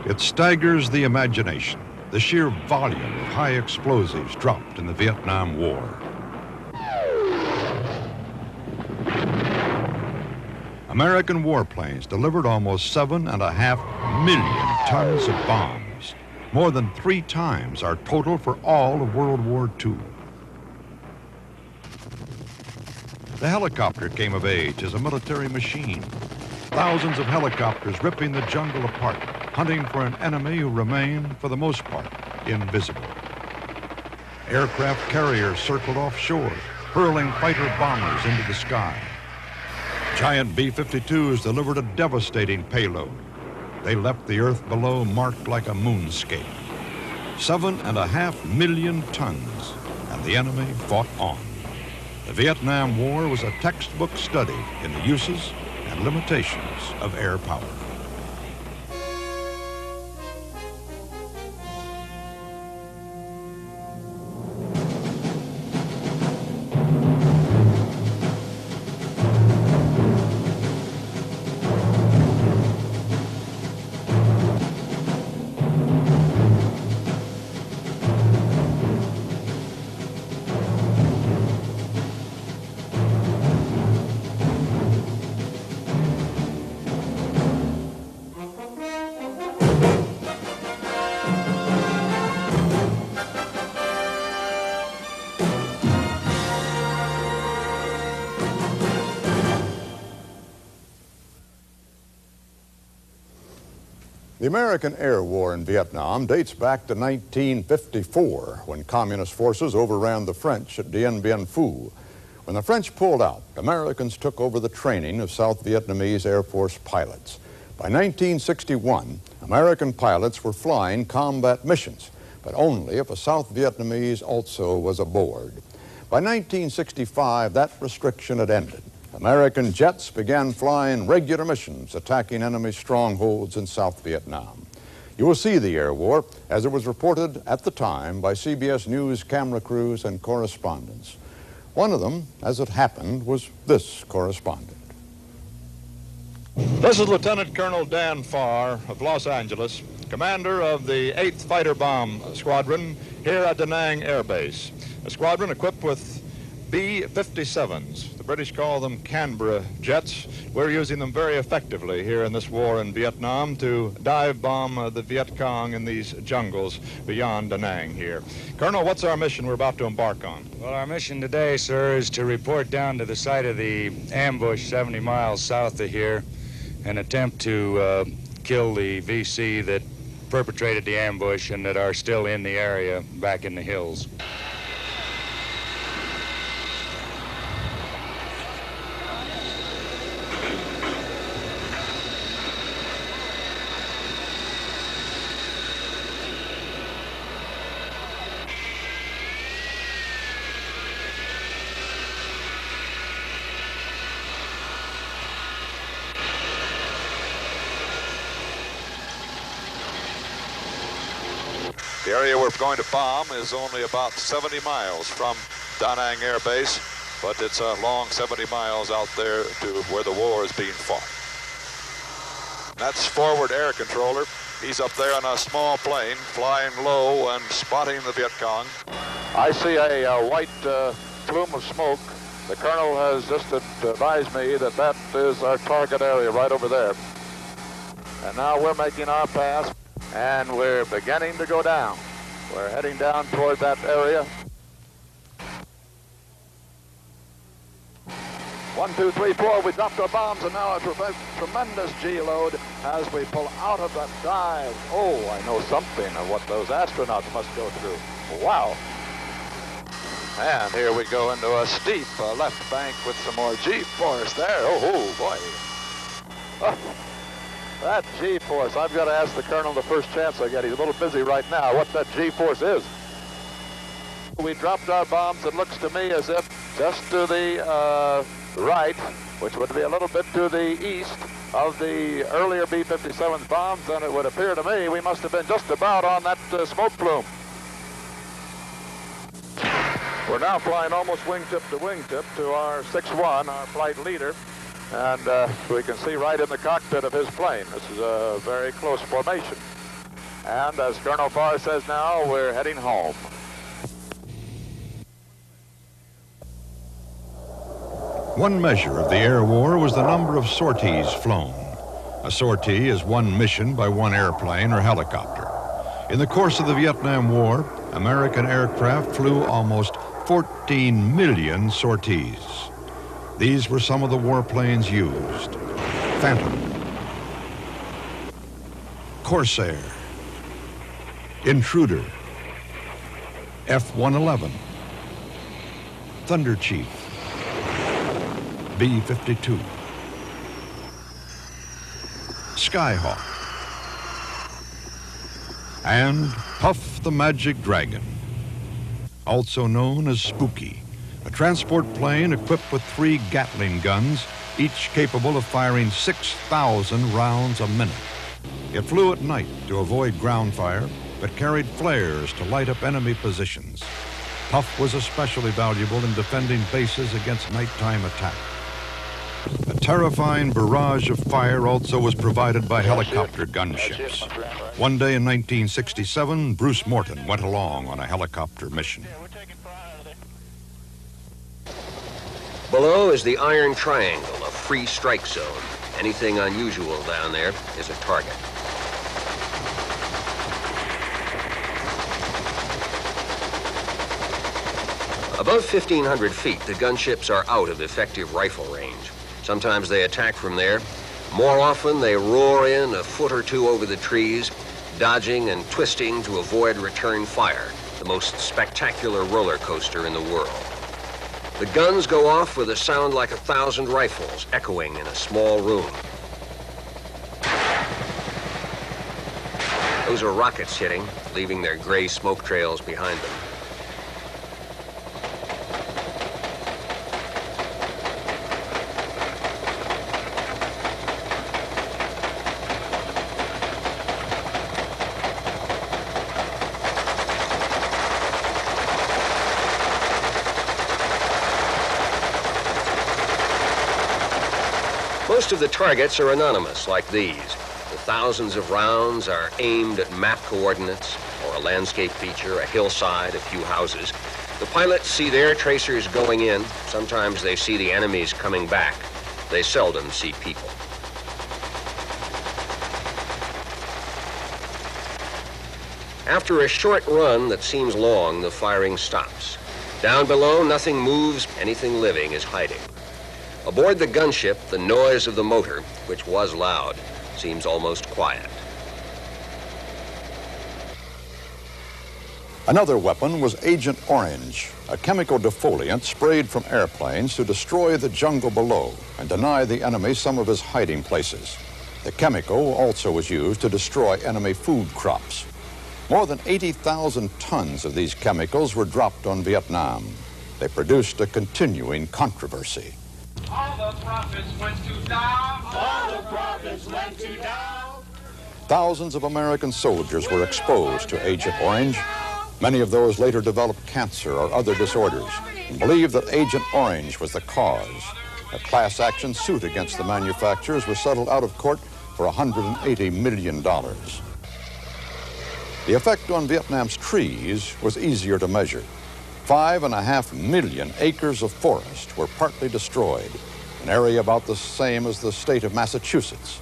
It staggers the imagination, the sheer volume of high explosives dropped in the Vietnam War. American warplanes delivered almost 7.5 million tons of bombs, more than 3 times our total for all of World War II. The helicopter came of age as a military machine. Thousands of helicopters ripping the jungle apart, hunting for an enemy who remained, for the most part, invisible. Aircraft carriers circled offshore, hurling fighter bombers into the sky. Giant B-52s delivered a devastating payload. They left the earth below marked like a moonscape. 7.5 million tons, and the enemy fought on. The Vietnam War was a textbook study in the uses and limitations of air power. The American air war in Vietnam dates back to 1954, when communist forces overran the French at Dien Bien Phu. When the French pulled out, Americans took over the training of South Vietnamese Air Force pilots. By 1961, American pilots were flying combat missions, but only if a South Vietnamese also was aboard. By 1965, that restriction had ended. American jets began flying regular missions, attacking enemy strongholds in South Vietnam. You will see the air war as it was reported at the time by CBS News camera crews and correspondents. One of them, as it happened, was this correspondent. This is Lieutenant Colonel Dan Farr of Los Angeles, commander of the 8th Fighter Bomb Squadron here at Da Nang Air Base. A squadron equipped with B-57s. The British call them Canberra jets. We're using them very effectively here in this war in Vietnam to dive bomb the Viet Cong in these jungles beyond Da Nang here. Colonel, what's our mission we're about to embark on? Well, our mission today, sir, is to report down to the site of the ambush 70 miles south of here and attempt to kill the VC that perpetrated the ambush and that are still in the area back in the hills. The area we're going to bomb is only about 70 miles from Da Nang Air Base, but it's a long 70 miles out there to where the war is being fought. And that's forward air controller. He's up there on a small plane, flying low and spotting the Viet Cong. I see a white plume of smoke. The colonel has just advised me that that is our target area right over there. And now we're making our pass. And we're beginning to go down. We're heading down toward that area. 1, 2, 3, 4, we dropped our bombs, and now a tremendous G-load as we pull out of that dive. Oh, I know something of what those astronauts must go through. Wow. And here we go into a steep left bank with some more G-force there. Oh, boy. Oh. That G-force, I've got to ask the colonel the first chance I get. He's a little busy right now, what that G-force is. We dropped our bombs, it looks to me as if just to the right, which would be a little bit to the east of the earlier B-57 bombs, and it would appear to me we must have been just about on that smoke plume. We're now flying almost wingtip to wingtip to our 6-1, our flight leader. And we can see right in the cockpit of his plane. This is a very close formation. And as Colonel Farr says now, we're heading home. One measure of the air war was the number of sorties flown. A sortie is one mission by one airplane or helicopter. In the course of the Vietnam War, American aircraft flew almost 14 million sorties. These were some of the warplanes used: Phantom, Corsair, Intruder, F-111, Thunder Chief, B-52, Skyhawk, and Puff the Magic Dragon, also known as Spooky, a transport plane equipped with 3 Gatling guns, each capable of firing 6,000 rounds a minute. It flew at night to avoid ground fire, but carried flares to light up enemy positions. Puff was especially valuable in defending bases against nighttime attack. A terrifying barrage of fire also was provided by helicopter gunships. One day in 1967, Bruce Morton went along on a helicopter mission. Below is the Iron Triangle, a free strike zone. Anything unusual down there is a target. Above 1,500 feet, the gunships are out of effective rifle range. Sometimes they attack from there. More often, they roar in a foot or two over the trees, dodging and twisting to avoid return fire, the most spectacular roller coaster in the world. The guns go off with a sound like 1,000 rifles echoing in a small room. Those are rockets hitting, leaving their gray smoke trails behind them. Most of the targets are anonymous, like these. The thousands of rounds are aimed at map coordinates or a landscape feature, a hillside, a few houses. The pilots see their tracers going in. Sometimes they see the enemies coming back. They seldom see people. After a short run that seems long, the firing stops. Down below, nothing moves. Anything living is hiding. Aboard the gunship, the noise of the motor, which was loud, seems almost quiet. Another weapon was Agent Orange, a chemical defoliant sprayed from airplanes to destroy the jungle below and deny the enemy some of his hiding places. The chemical also was used to destroy enemy food crops. More than 80,000 tons of these chemicals were dropped on Vietnam. They produced a continuing controversy. All the profits went to Dow. All the profits went to Dow. Thousands of American soldiers were exposed to Agent Orange. Many of those later developed cancer or other disorders and believed that Agent Orange was the cause. A class action suit against the manufacturers was settled out of court for $180 million. The effect on Vietnam's trees was easier to measure. 5.5 million acres of forest were partly destroyed, an area about the same as the state of Massachusetts.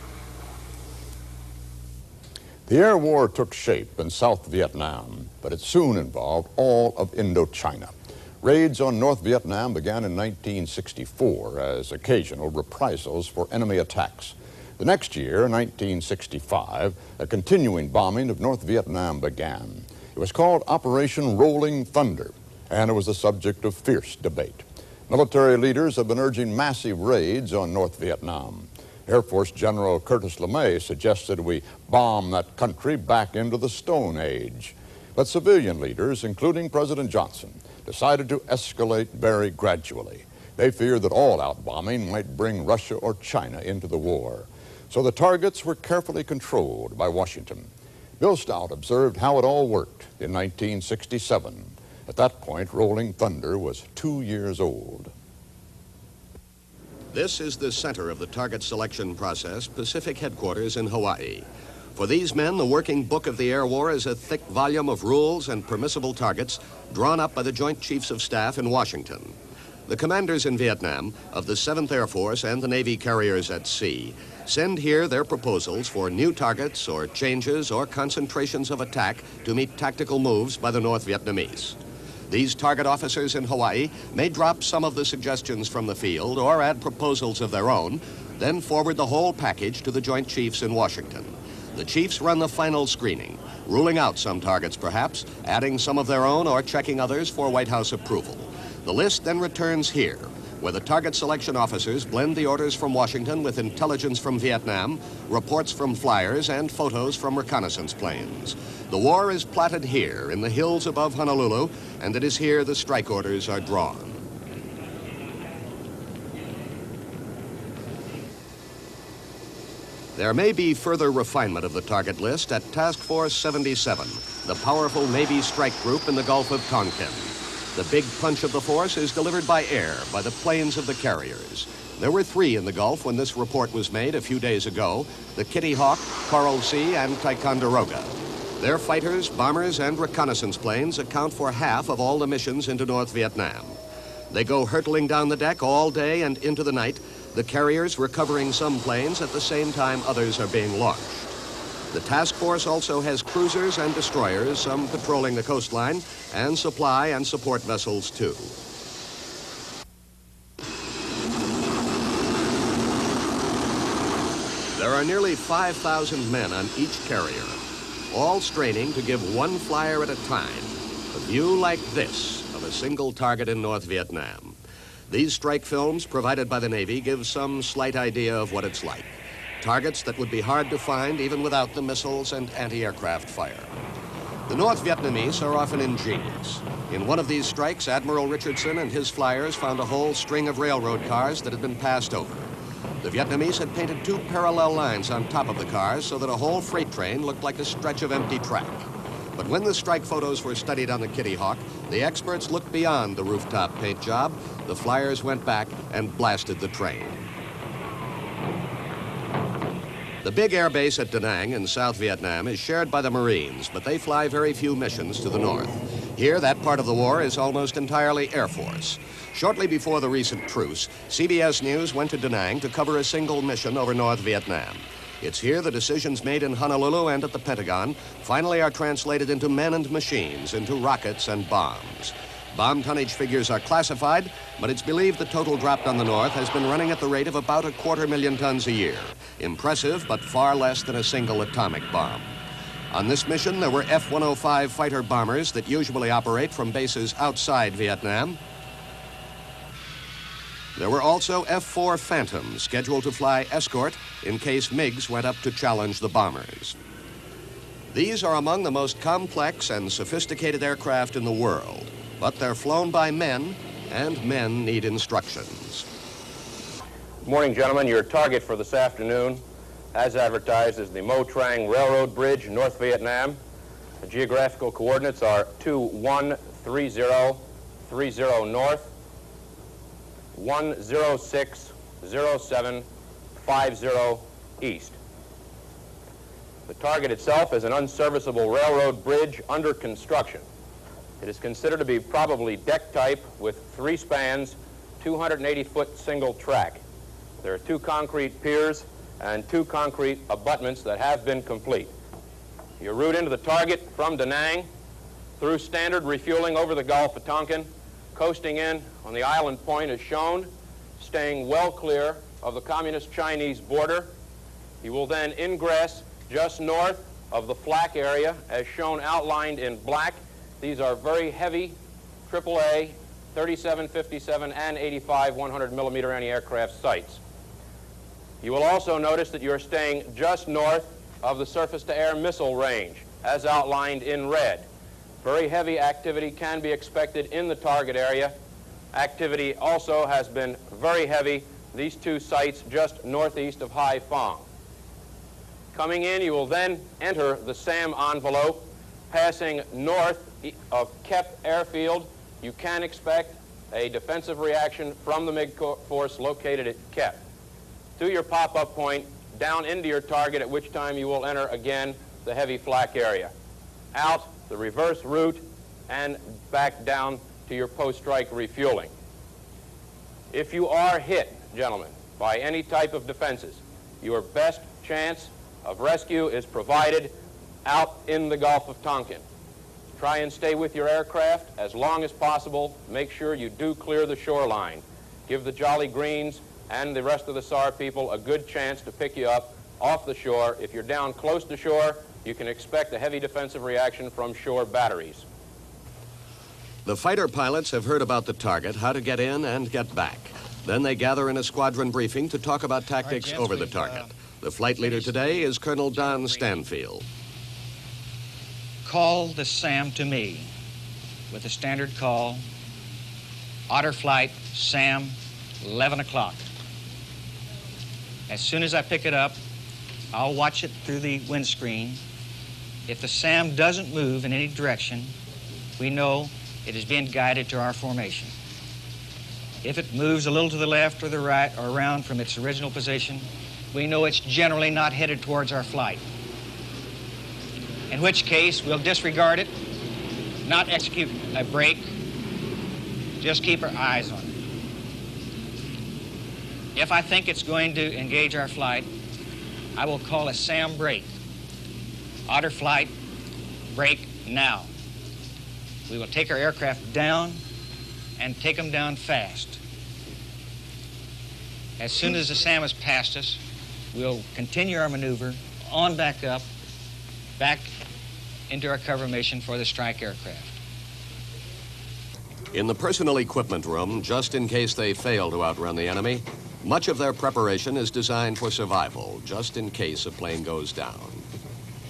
The air war took shape in South Vietnam, but it soon involved all of Indochina. Raids on North Vietnam began in 1964 as occasional reprisals for enemy attacks. The next year, 1965, a continuing bombing of North Vietnam began. It was called Operation Rolling Thunder, and it was the subject of fierce debate. Military leaders have been urging massive raids on North Vietnam. Air Force General Curtis LeMay suggested we bomb that country back into the Stone Age. But civilian leaders, including President Johnson, decided to escalate very gradually. They feared that all-out bombing might bring Russia or China into the war. So the targets were carefully controlled by Washington. Bill Stout observed how it all worked in 1967. At that point, Rolling Thunder was 2 years old. This is the center of the target selection process, Pacific Headquarters in Hawaii. For these men, the working book of the air war is a thick volume of rules and permissible targets drawn up by the Joint Chiefs of Staff in Washington. The commanders in Vietnam of the 7th Air Force and the Navy carriers at sea send here their proposals for new targets or changes or concentrations of attack to meet tactical moves by the North Vietnamese. These target officers in Hawaii may drop some of the suggestions from the field or add proposals of their own, then forward the whole package to the Joint Chiefs in Washington. The chiefs run the final screening, ruling out some targets perhaps, adding some of their own or checking others for White House approval. The list then returns here, where the target selection officers blend the orders from Washington with intelligence from Vietnam, reports from flyers, and photos from reconnaissance planes. The war is plotted here in the hills above Honolulu, and it is here the strike orders are drawn. There may be further refinement of the target list at Task Force 77, the powerful Navy strike group in the Gulf of Tonkin. The big punch of the force is delivered by air, by the planes of the carriers. There were 3 in the Gulf when this report was made a few days ago, the Kitty Hawk, Coral Sea, and Ticonderoga. Their fighters, bombers, and reconnaissance planes account for half of all the missions into North Vietnam. They go hurtling down the deck all day and into the night, the carriers recovering some planes at the same time others are being launched. The task force also has cruisers and destroyers, some patrolling the coastline, and supply and support vessels too. There are nearly 5,000 men on each carrier, all straining to give one flyer at a time, a view like this of a single target in North Vietnam. These strike films provided by the Navy give some slight idea of what it's like. Targets that would be hard to find even without the missiles and anti-aircraft fire. The North Vietnamese are often ingenious. In one of these strikes, Admiral Richardson and his flyers found a whole string of railroad cars that had been passed over. The Vietnamese had painted 2 parallel lines on top of the cars so that a whole freight train looked like a stretch of empty track. But when the strike photos were studied on the Kitty Hawk, the experts looked beyond the rooftop paint job. The flyers went back and blasted the train. The big air base at Da Nang in South Vietnam is shared by the Marines, but they fly very few missions to the north. Here, that part of the war is almost entirely Air Force. Shortly before the recent truce, CBS News went to Da Nang to cover a single mission over North Vietnam. It's here the decisions made in Honolulu and at the Pentagon finally are translated into men and machines, into rockets and bombs. Bomb tonnage figures are classified, but it's believed the total dropped on the north has been running at the rate of about 250,000 tons a year. Impressive, but far less than a single atomic bomb. On this mission, there were F-105 fighter bombers that usually operate from bases outside Vietnam. There were also F-4 Phantoms scheduled to fly escort in case MiGs went up to challenge the bombers. These are among the most complex and sophisticated aircraft in the world, but they're flown by men, and men need instructions. Good morning, gentlemen. Your target for this afternoon, as advertised, is the Mo Trang Railroad Bridge, North Vietnam. The geographical coordinates are 213030 north, 1060750 east. The target itself is an unserviceable railroad bridge under construction. It is considered to be probably deck type with 3 spans, 280-foot single track. There are 2 concrete piers and 2 concrete abutments that have been complete. Your route into the target from Da Nang through standard refueling over the Gulf of Tonkin, coasting in on the island point is shown, staying well clear of the Communist Chinese border. You will then ingress just north of the flak area as shown outlined in black. These are very heavy AAA 37, 57, and 85 100-millimeter anti-aircraft sights. You will also notice that you're staying just north of the surface-to-air missile range, as outlined in red. Very heavy activity can be expected in the target area. Activity also has been very heavy, these 2 sites just northeast of Hai Phong. Coming in, you will then enter the SAM envelope, passing north of Kep Airfield. You can expect a defensive reaction from the MiG force located at Kep. To your pop-up point, down into your target, at which time you will enter again the heavy flak area. Out the reverse route and back down to your post-strike refueling. If you are hit, gentlemen, by any type of defenses, your best chance of rescue is provided out in the Gulf of Tonkin. Try and stay with your aircraft as long as possible. Make sure you do clear the shoreline. Give the Jolly Greens and the rest of the SAR people a good chance to pick you up off the shore. If you're down close to shore, you can expect a heavy defensive reaction from shore batteries. The fighter pilots have heard about the target, how to get in and get back. Then they gather in a squadron briefing to talk about tactics over the target. The flight leader today is Colonel Don Stanfield. Call the SAM to me with a standard call. Otter flight, SAM, 11 o'clock. As soon as I pick it up, I'll watch it through the windscreen. If the SAM doesn't move in any direction, we know it is being guided to our formation. If it moves a little to the left or the right or around from its original position, we know it's generally not headed towards our flight. In which case, we'll disregard it, not execute a break, just keep our eyes on it. If I think it's going to engage our flight, I will call a SAM break. Otter flight, break now. We will take our aircraft down and take them down fast. As soon as the SAM has passed us, we'll continue our maneuver on back up, back into our cover mission for the strike aircraft. In the personal equipment room, just in case they fail to outrun the enemy, much of their preparation is designed for survival, just in case a plane goes down.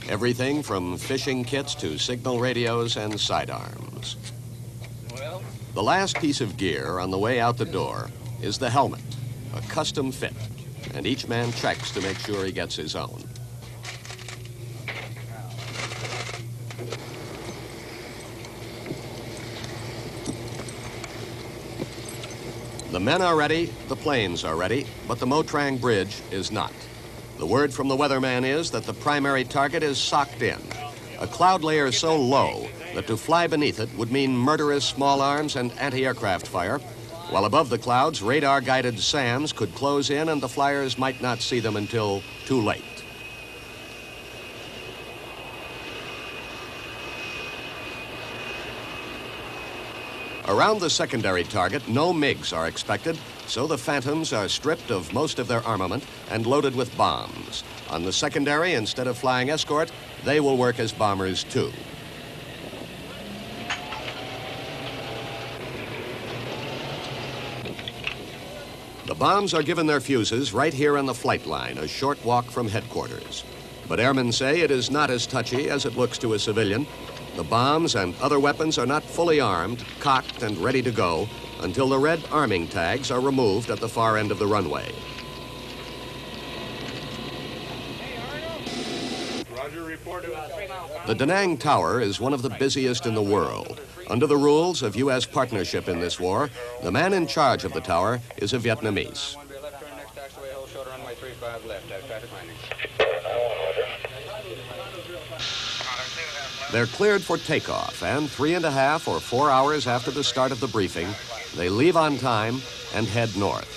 Everything from fishing kits to signal radios and sidearms. The last piece of gear on the way out the door is the helmet, a custom fit, and each man checks to make sure he gets his own. The men are ready, the planes are ready, but the Motrang Bridge is not. The word from the weatherman is that the primary target is socked in, a cloud layer so low that to fly beneath it would mean murderous small arms and anti-aircraft fire, while above the clouds, radar-guided SAMs could close in and the flyers might not see them until too late. Around the secondary target, no MiGs are expected, so the Phantoms are stripped of most of their armament and loaded with bombs. On the secondary, instead of flying escort, they will work as bombers too. The bombs are given their fuses right here on the flight line, a short walk from headquarters. But airmen say it is not as touchy as it looks to a civilian. The bombs and other weapons are not fully armed, cocked, and ready to go until the red arming tags are removed at the far end of the runway. The Da Nang Tower is one of the busiest in the world. Under the rules of U.S. partnership in this war, the man in charge of the tower is a Vietnamese. They're cleared for takeoff, and 3.5 or 4 hours after the start of the briefing, they leave on time and head north.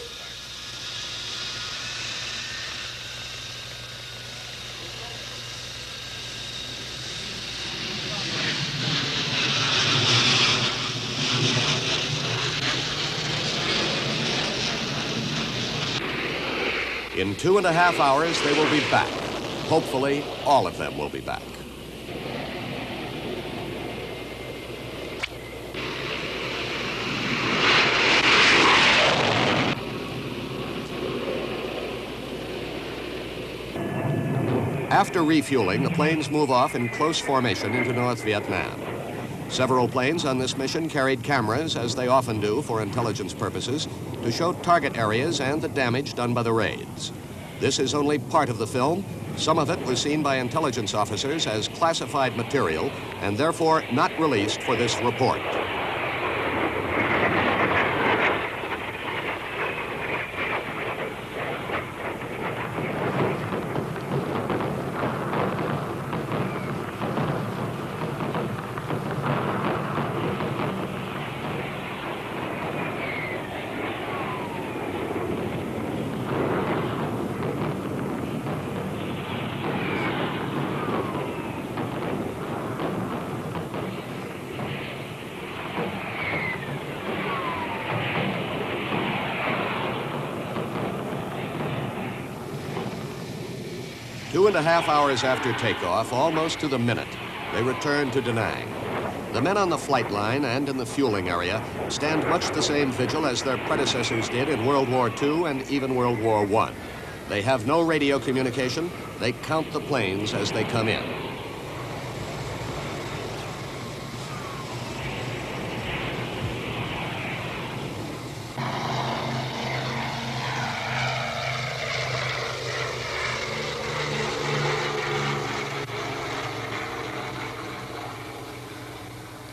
In 2.5 hours, they will be back. Hopefully, all of them will be back. After refueling, the planes move off in close formation into North Vietnam. Several planes on this mission carried cameras, as they often do for intelligence purposes, to show target areas and the damage done by the raids. This is only part of the film. Some of it was seen by intelligence officers as classified material and therefore not released for this report. 2.5 hours after takeoff, almost to the minute, they return to Da Nang. The men on the flight line and in the fueling area stand much the same vigil as their predecessors did in World War II and even World War I. They have no radio communication. They count the planes as they come in.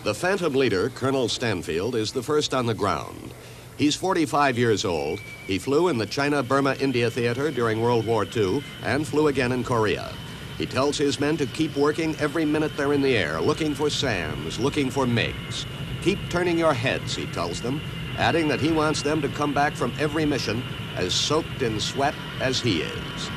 The Phantom leader, Colonel Stanfield, is the first on the ground. He's 45 years old. He flew in the China-Burma-India theater during World War II and flew again in Korea. He tells his men to keep working every minute they're in the air, looking for SAMs, looking for MiGs. Keep turning your heads, he tells them, adding that he wants them to come back from every mission as soaked in sweat as he is.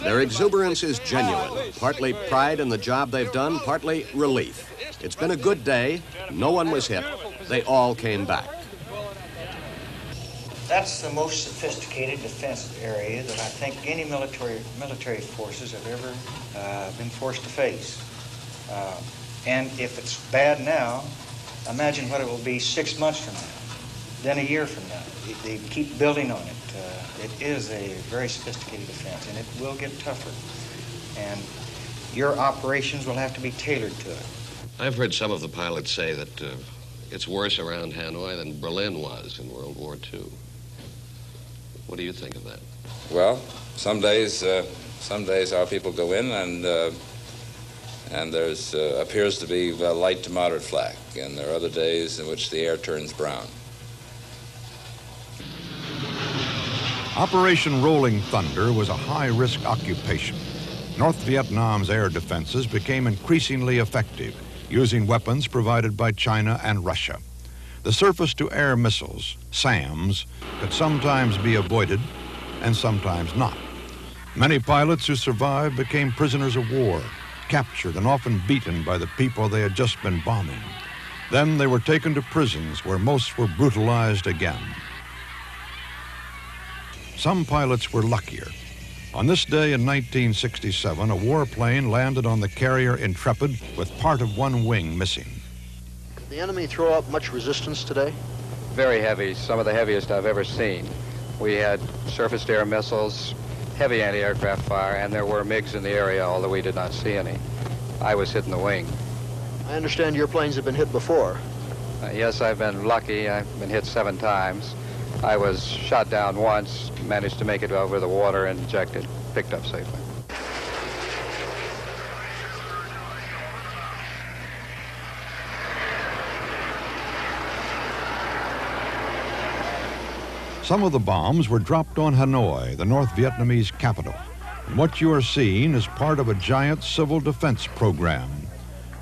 Their exuberance is genuine, partly pride in the job they've done, partly relief. It's been a good day. No one was hit. They all came back. That's the most sophisticated defense area that I think any military forces have ever been forced to face. And if it's bad now, imagine what it will be 6 months from now, then a year from now. They keep building on it. It is a very sophisticated defense, and it will get tougher. And your operations will have to be tailored to it. I've heard some of the pilots say that it's worse around Hanoi than Berlin was in World War II. What do you think of that? Well, some days our people go in and there's appears to be light to moderate flak, and there are other days in which the air turns brown. Operation Rolling Thunder was a high-risk occupation. North Vietnam's air defenses became increasingly effective, using weapons provided by China and Russia. The surface-to-air missiles, SAMs, could sometimes be avoided and sometimes not. Many pilots who survived became prisoners of war, captured and often beaten by the people they had just been bombing. Then they were taken to prisons where most were brutalized again. Some pilots were luckier. On this day in 1967, a warplane landed on the carrier Intrepid with part of one wing missing. Did the enemy throw up much resistance today? Very heavy, some of the heaviest I've ever seen. We had surface-to-air missiles, heavy anti-aircraft fire, and there were MiGs in the area, although we did not see any. I was hit in the wing. I understand your planes have been hit before. Yes, I've been lucky. I've been hit 7 times. I was shot down once, managed to make it over the water and ejected, picked up safely. Some of the bombs were dropped on Hanoi, the North Vietnamese capital. And what you are seeing is part of a giant civil defense program.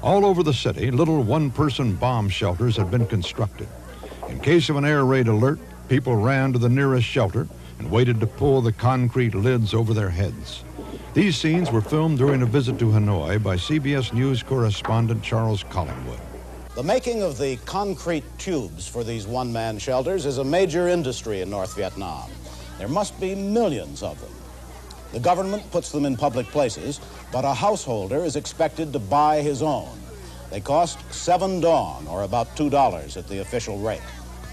All over the city, little one-person bomb shelters had been constructed. In case of an air raid alert, people ran to the nearest shelter and waited to pull the concrete lids over their heads. These scenes were filmed during a visit to Hanoi by CBS News correspondent Charles Collingwood. The making of the concrete tubes for these one-man shelters is a major industry in North Vietnam. There must be millions of them. The government puts them in public places, but a householder is expected to buy his own. They cost 7 dong, or about $2 at the official rate.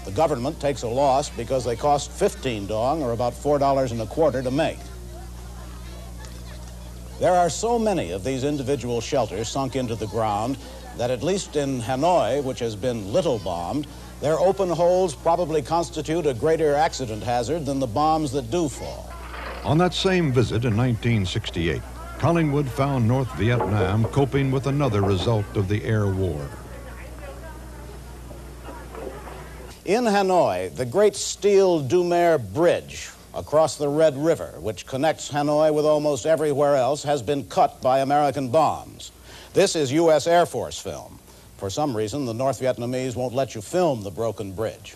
The government takes a loss because they cost 15 dong, or about $4.25 to make. There are so many of these individual shelters sunk into the ground that at least in Hanoi, which has been little bombed, their open holes probably constitute a greater accident hazard than the bombs that do fall. On that same visit in 1968, Collingwood found North Vietnam coping with another result of the air war. In Hanoi, the great steel Dumer Bridge across the Red River, which connects Hanoi with almost everywhere else, has been cut by American bombs. This is U.S. Air Force film. For some reason, the North Vietnamese won't let you film the broken bridge.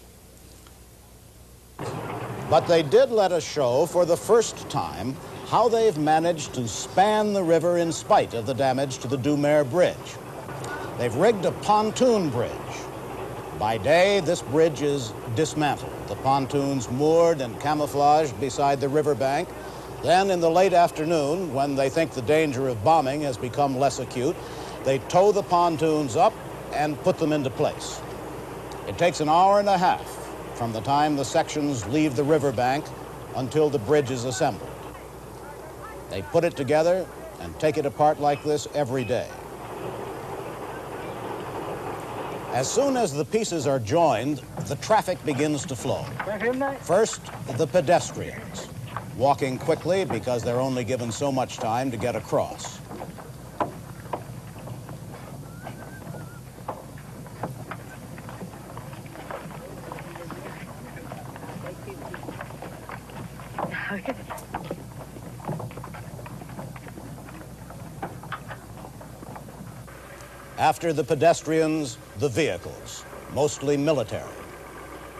But they did let us show for the first time how they've managed to span the river in spite of the damage to the Dumer Bridge. They've rigged a pontoon bridge. By day, this bridge is dismantled. The pontoons moored and camouflaged beside the riverbank. Then in the late afternoon, when they think the danger of bombing has become less acute, they tow the pontoons up and put them into place. It takes an hour and a half from the time the sections leave the riverbank until the bridge is assembled. They put it together and take it apart like this every day. As soon as the pieces are joined, the traffic begins to flow. First, the pedestrians, walking quickly because they're only given so much time to get across. After the pedestrians, the vehicles, mostly military,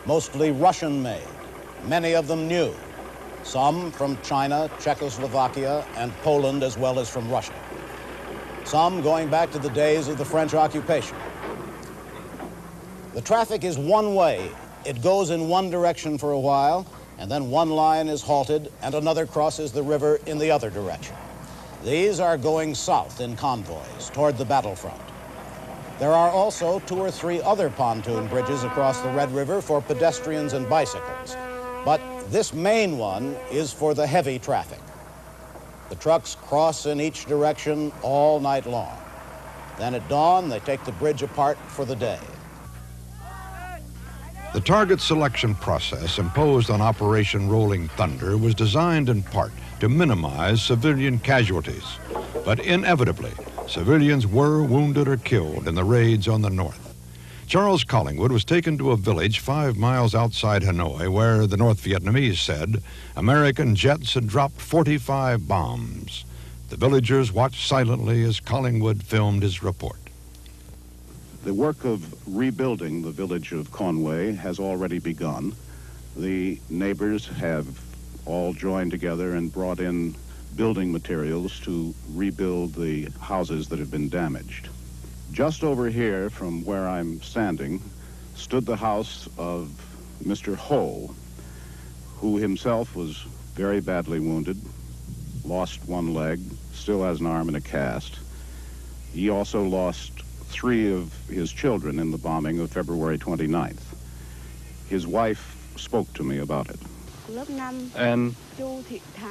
mostly Russian-made, many of them new, some from China, Czechoslovakia, and Poland, as well as from Russia. Some going back to the days of the French occupation. The traffic is one way. It goes in one direction for a while, and then one line is halted and another crosses the river in the other direction. These are going south in convoys toward the battlefront. There are also 2 or 3 other pontoon bridges across the Red River for pedestrians and bicycles. But this main one is for the heavy traffic. The trucks cross in each direction all night long. Then at dawn, they take the bridge apart for the day. The target selection process imposed on Operation Rolling Thunder was designed in part to minimize civilian casualties. But inevitably, civilians were wounded or killed in the raids on the north. Charles Collingwood was taken to a village 5 miles outside Hanoi where, the North Vietnamese said, American jets had dropped 45 bombs. The villagers watched silently as Collingwood filmed his report. The work of rebuilding the village of Conway has already begun. The neighbors have all joined together and brought in building materials to rebuild the houses that have been damaged. Just over here from where I'm standing stood the house of Mr. Ho, who himself was very badly wounded, lost one leg, still has an arm in a cast. He also lost 3 of his children in the bombing of February 29th. His wife spoke to me about it. And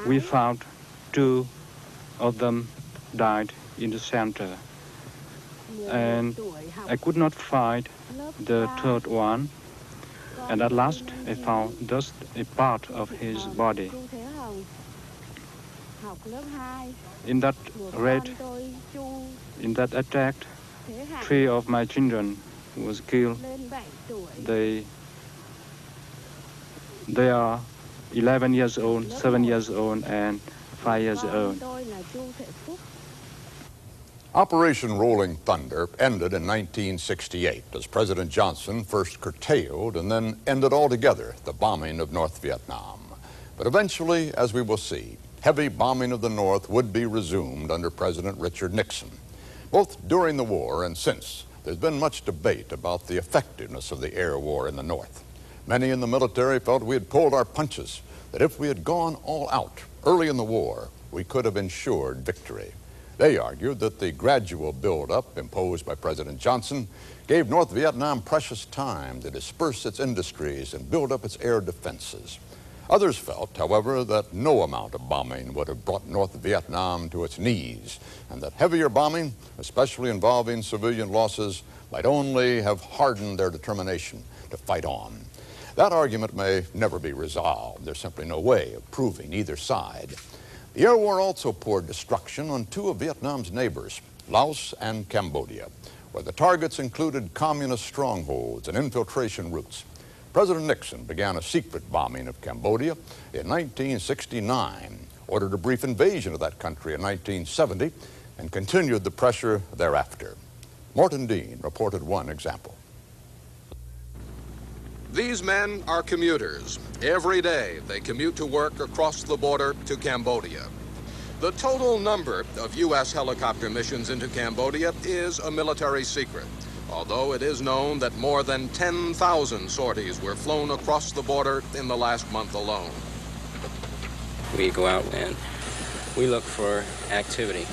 we found 2 of them died in the center. And I could not find the 3rd one. And at last I found just a part of his body. In that raid, in that attack, 3 of my children was killed. They are 11 years old, 7 years old, and 5 years old. Operation Rolling Thunder ended in 1968 as President Johnson first curtailed and then ended altogether the bombing of North Vietnam. But eventually, as we will see, heavy bombing of the North would be resumed under President Richard Nixon. Both during the war and since, there's been much debate about the effectiveness of the air war in the North. Many in the military felt we had pulled our punches, that if we had gone all out early in the war, we could have ensured victory. They argued that the gradual buildup imposed by President Johnson gave North Vietnam precious time to disperse its industries and build up its air defenses. Others felt, however, that no amount of bombing would have brought North Vietnam to its knees, and that heavier bombing, especially involving civilian losses, might only have hardened their determination to fight on. That argument may never be resolved. There's simply no way of proving either side. The air war also poured destruction on 2 of Vietnam's neighbors, Laos and Cambodia, where the targets included communist strongholds and infiltration routes. President Nixon began a secret bombing of Cambodia in 1969, ordered a brief invasion of that country in 1970, and continued the pressure thereafter. Morton Dean reported one example. These men are commuters. Every day they commute to work across the border to Cambodia. The total number of U.S. helicopter missions into Cambodia is a military secret, although it is known that more than 10,000 sorties were flown across the border in the last month alone. We go out and we look for activity,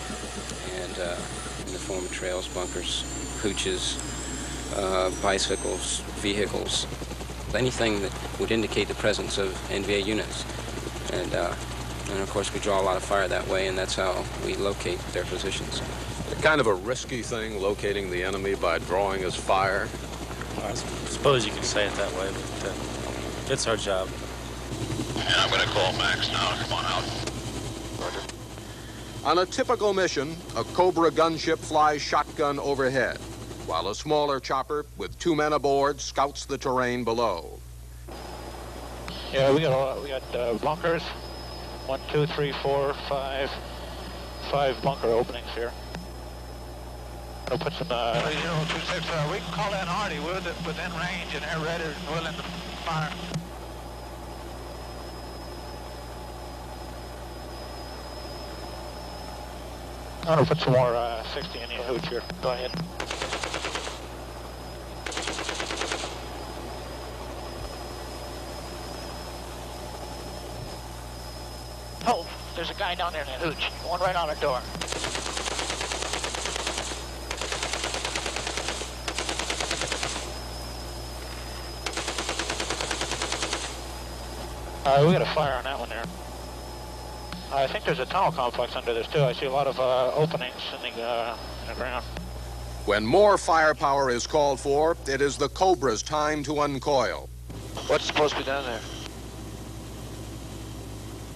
and in the form of trails, bunkers, hooches, bicycles, vehicles, anything that would indicate the presence of NVA units. And of course we draw a lot of fire that way, and that's how we locate their positions. Kind of a risky thing, locating the enemy by drawing his fire. I suppose you could say it that way, but it's our job. And I'm going to call Max now. Come on out. Roger. On a typical mission, a Cobra gunship flies shotgun overhead, while a smaller chopper with 2 men aboard scouts the terrain below. Yeah, we got bunkers. 1, 2, 3, 4, 5 bunker openings here. I'll put some. 026. We can call in Hardy within range, and they're ready and willing to fire. I'm gonna put some more 60 in the hooch here. Go ahead. Oh, there's a guy down there in that hooch. One right on our door. We got a fire on that one there. I think there's a tunnel complex under this too. I see a lot of openings in the ground. When more firepower is called for, it is the Cobra's time to uncoil. What's supposed to be down there?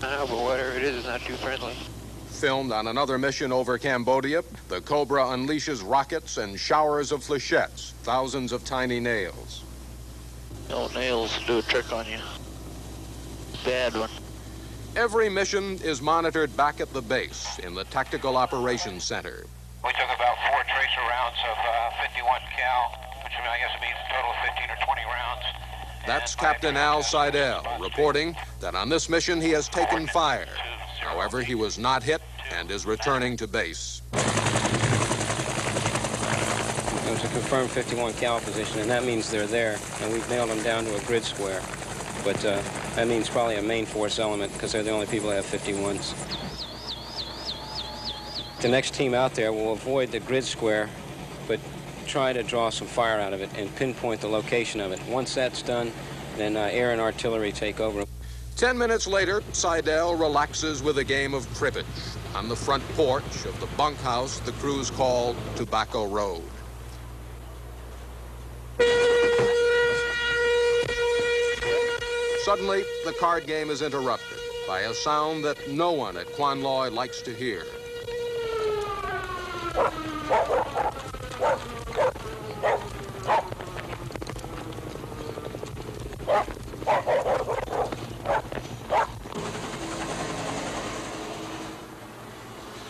I know, but whatever it is not too friendly. Filmed on another mission over Cambodia, the Cobra unleashes rockets and showers of flechettes, thousands of tiny nails. No nails do a trick on you. Bad one. Every mission is monitored back at the base in the Tactical Operations Center. We took about 4 tracer rounds of 51 cal, which I guess means a total of 15 or 20 rounds. That's Captain Al Seidel reporting that on this mission he has taken fire. However, he was not hit and is returning to base. It was a confirmed 51 cal position, and that means they're there, and we've nailed them down to a grid square. But that means probably a main force element, because they're the only people that have 51s. The next team out there will avoid the grid square, but try to draw some fire out of it and pinpoint the location of it. Once that's done, then air and artillery take over. 10 minutes later, Seidel relaxes with a game of cribbage on the front porch of the bunkhouse the crews call Tobacco Road. Suddenly, the card game is interrupted by a sound that no one at Quan Loy likes to hear.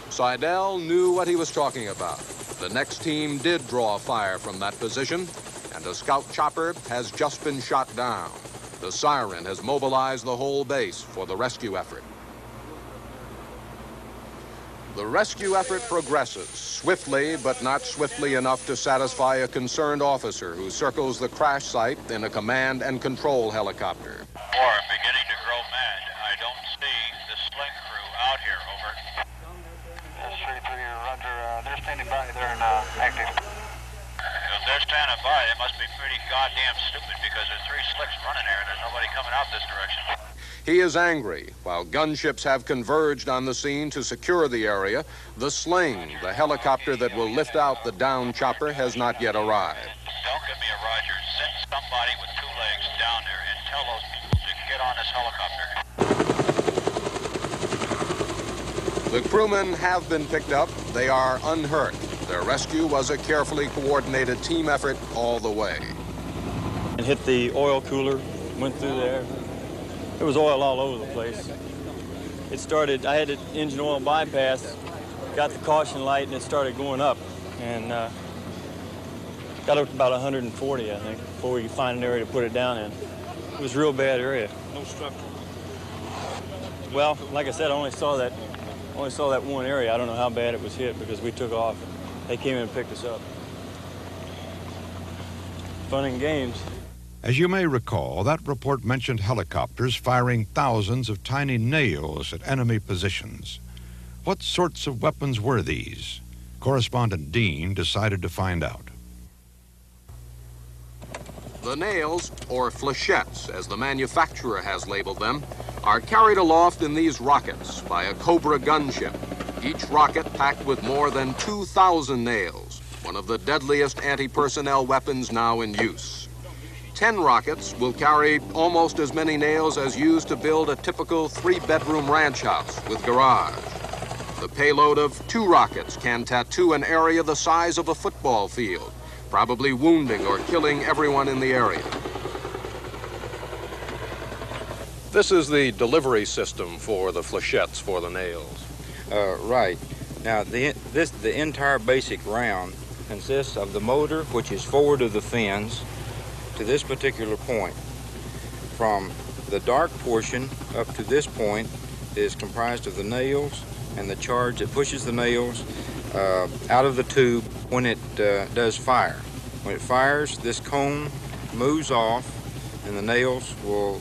Seidel knew what he was talking about. The next team did draw fire from that position, and a scout chopper has just been shot down. The siren has mobilized the whole base for the rescue effort. The rescue effort progresses swiftly, but not swiftly enough to satisfy a concerned officer who circles the crash site in a command and control helicopter. I'm beginning to grow mad. I don't see the sling crew out here, over. That's 33, Roger. They're standing by. They're in active. If they're standing by, they must be pretty goddamn stupid, because there's 3 slicks running there and there's nobody coming out this direction. He is angry. While gunships have converged on the scene to secure the area, the sling, the helicopter that will lift out the downed chopper, has not yet arrived. Don't give me a Roger. Send somebody with 2 legs down there and tell those people to get on this helicopter. The crewmen have been picked up. They are unhurt. Their rescue was a carefully coordinated team effort all the way. And hit the oil cooler, went through there. There was oil all over the place. It started, I had the engine oil bypass, got the caution light, and it started going up. And Got up to about 140, I think, before we could find an area to put it down in. It was a real bad area. No structure. Well, like I said, I only saw that one area. I don't know how bad it was hit because we took off. They came in and picked us up. Fun and games. As you may recall, that report mentioned helicopters firing thousands of tiny nails at enemy positions. What sorts of weapons were these? Correspondent Dean decided to find out. The nails, or flechettes, as the manufacturer has labeled them, are carried aloft in these rockets by a Cobra gunship, each rocket packed with more than 2,000 nails, one of the deadliest anti-personnel weapons now in use. 10 rockets will carry almost as many nails as used to build a typical 3-bedroom ranch house with garage. The payload of 2 rockets can tattoo an area the size of a football field, probably wounding or killing everyone in the area. This is the delivery system for the flechettes, for the nails. Right. Now, the entire basic round consists of the motor, which is forward of the fins, to this particular point. From the dark portion up to this point is comprised of the nails and the charge that pushes the nails out of the tube when it does fire. When it fires, this cone moves off and the nails will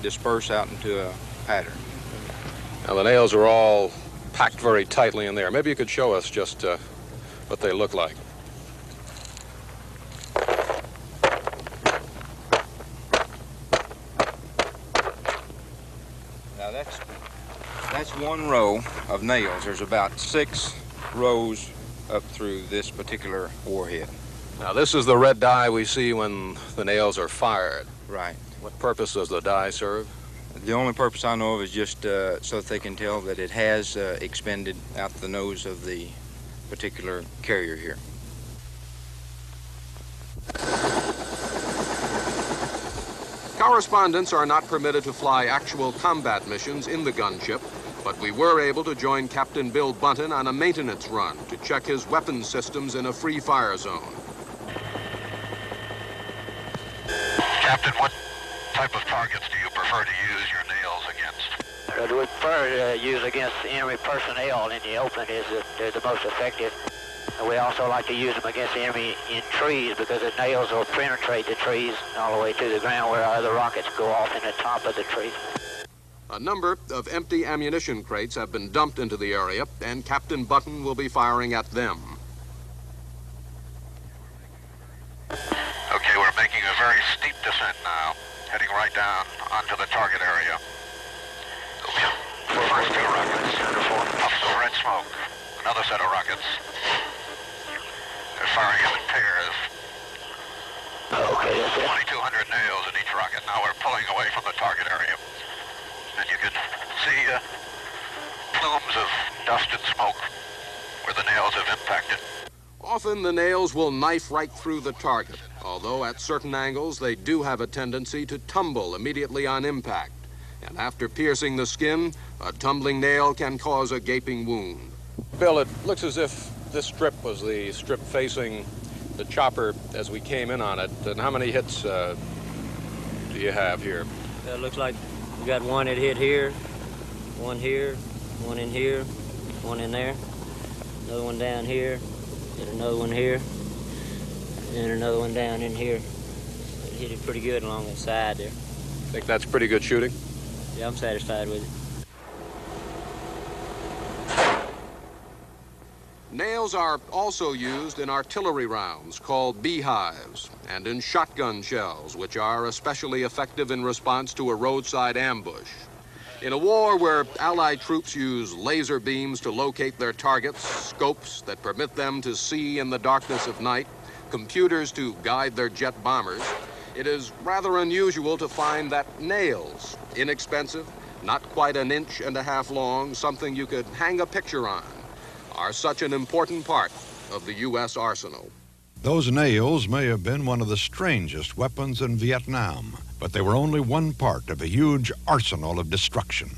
disperse out into a pattern. Now the nails are all packed very tightly in there. Maybe you could show us just what they look like. Now that's one row of nails. There's about 6 rows up through this particular warhead. Now this is the red dye we see when the nails are fired. Right. What purpose does the dye serve? The only purpose I know of is just so that they can tell that it has expended out the nose of the particular carrier here. Correspondents are not permitted to fly actual combat missions in the gunship, but we were able to join Captain Bill Bunton on a maintenance run to check his weapons systems in a free fire zone. Captain, what type of targets do you prefer to use your nails against? We prefer to use against enemy personnel in the open. They're the most effective. We also like to use them against the enemy in trees because the nails will penetrate the trees all the way to the ground where other rockets go off in the top of the trees. A number of empty ammunition crates have been dumped into the area, and Captain Button will be firing at them. Okay, we're making a very steep descent now, heading right down onto the target area. The first 2 rockets, puffs of red smoke, another set of rockets. They're firing them in pairs. Okay, that's it. 2,200 nails in each rocket. Now we're pulling away from the target area. And you can see plumes of dust and smoke where the nails have impacted. Often the nails will knife right through the target, although at certain angles they do have a tendency to tumble immediately on impact. And after piercing the skin, a tumbling nail can cause a gaping wound. Bill, it looks as if this strip was the strip facing the chopper as we came in on it. And how many hits do you have here? It looks like we got one that hit here, one in here, one in there, another one down here, and another one here, and another one down in here. It hit it pretty good along the side there. Think that's pretty good shooting? Yeah, I'm satisfied with it. Nails are also used in artillery rounds called beehives and in shotgun shells, which are especially effective in response to a roadside ambush. In a war where Allied troops use laser beams to locate their targets, scopes that permit them to see in the darkness of night, computers to guide their jet bombers, it is rather unusual to find that nails, inexpensive, not quite 1.5 inches long, something you could hang a picture on, are such an important part of the U.S. arsenal. Those nails may have been one of the strangest weapons in Vietnam, but they were only one part of a huge arsenal of destruction.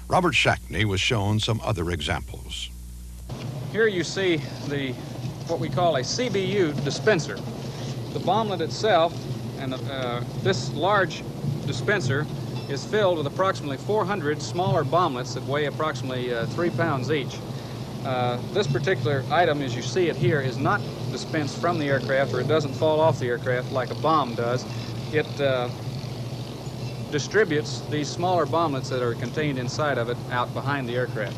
Robert Shackney was shown some other examples. Here you see what we call a CBU dispenser. The bomblet itself, and this large dispenser, is filled with approximately 400 smaller bomblets that weigh approximately 3 pounds each. This particular item, as you see it here, is not dispensed from the aircraft, or it doesn't fall off the aircraft like a bomb does. It distributes these smaller bomblets that are contained inside of it out behind the aircraft.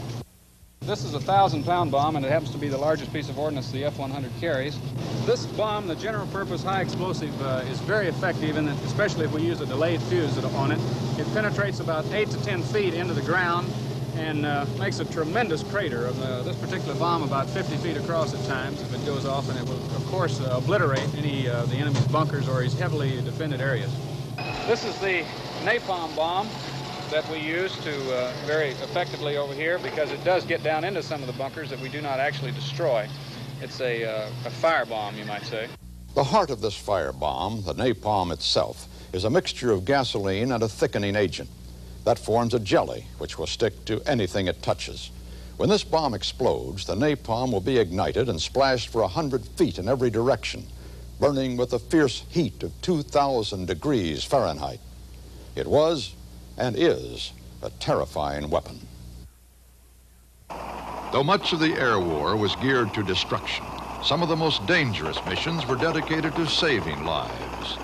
This is a 1,000-pound bomb, and it happens to be the largest piece of ordnance the F-100 carries. This bomb, the general purpose high explosive, is very effective, and especially if we use a delayed fuse on it. It penetrates about 8 to 10 feet into the ground and makes a tremendous crater. This particular bomb about 50 feet across at times if it goes off, and it will, of course, obliterate any of the enemy's bunkers or his heavily defended areas. This is the napalm bomb that we use to very effectively over here, because it does get down into some of the bunkers that we do not actually destroy. It's a firebomb, you might say. The heart of this firebomb, the napalm itself, is a mixture of gasoline and a thickening agent. That forms a jelly which will stick to anything it touches. When this bomb explodes, the napalm will be ignited and splashed for 100 feet in every direction, burning with the fierce heat of 2,000 degrees Fahrenheit. It was and is a terrifying weapon. Though much of the air war was geared to destruction, some of the most dangerous missions were dedicated to saving lives.